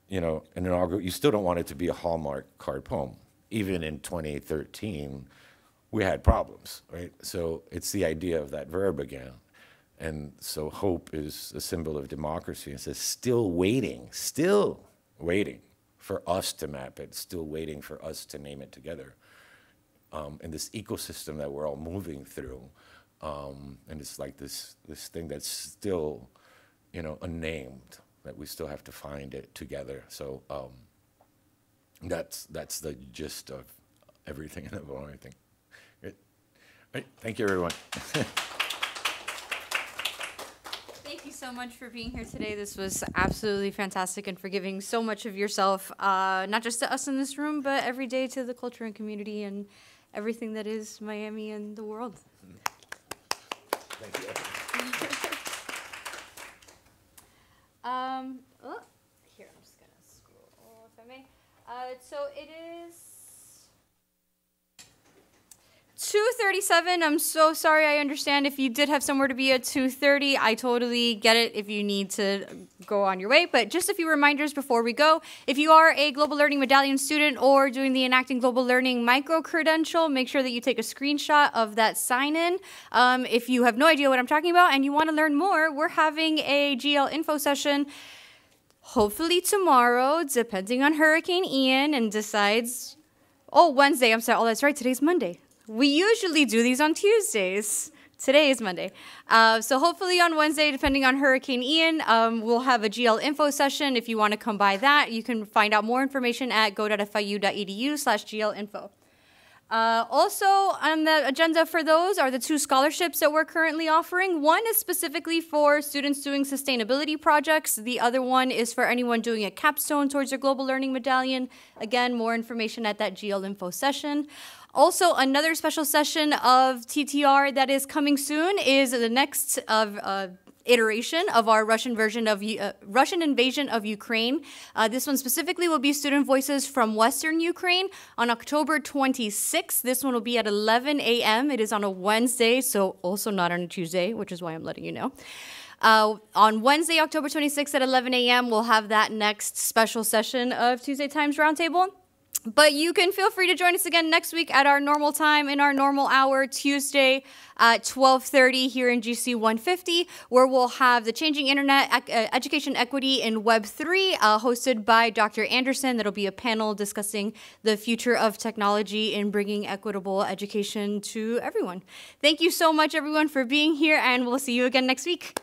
in Inaugural, you still don't want it to be a Hallmark card poem. Even in 2013, we had problems, right? So it's the idea of that verb again. And so hope is a symbol of democracy. It says still waiting for us to map it, still waiting for us to name it together. In this ecosystem that we're all moving through. And it's like this thing that's still, unnamed, that we still have to find it together. So that's the gist of everything in the poem, I think. Good. All right, thank you, everyone. Thank you so much for being here today. This was absolutely fantastic, and for giving so much of yourself, not just to us in this room, but every day to the culture and community and everything that is Miami and the world. Thank you. Here, I'm just gonna scroll if I may. So it is 2:37. I'm so sorry. I understand if you did have somewhere to be at 2:30. I totally get it if you need to go on your way. But just a few reminders before we go. If you are a Global Learning Medallion student or doing the Enacting Global Learning micro-credential, make sure that you take a screenshot of that sign-in. If you have no idea what I'm talking about and you want to learn more, we're having a GL info session hopefully tomorrow, depending on Hurricane Ian and decides... Oh, Wednesday. I'm sorry. Oh, that's right. Today's Monday. We usually do these on Tuesdays. Today is Monday. So hopefully on Wednesday, depending on Hurricane Ian, we'll have a GL info session. If you want to come by that, you can find out more information at go.fiu.edu/GLinfo. Also on the agenda for those are the 2 scholarships that we're currently offering. One is specifically for students doing sustainability projects. The other one is for anyone doing a capstone towards their Global Learning Medallion. Again, more information at that GL info session. Also, another special session of TTR that is coming soon is the next iteration of our Russian invasion of Ukraine. This one specifically will be student voices from Western Ukraine on October 26th. This one will be at 11 a.m. It is on a Wednesday, so also not on a Tuesday, which is why I'm letting you know. On Wednesday, October 26th at 11 a.m., we'll have that next special session of Tuesday Times Roundtable. But you can feel free to join us again next week at our normal time in our normal hour, Tuesday at 12:30 here in GC 150, where we'll have the Changing Internet Education Equity in Web 3, hosted by Dr. Anderson. That'll be a panel discussing the future of technology in bringing equitable education to everyone. Thank you so much, everyone, for being here, and we'll see you again next week.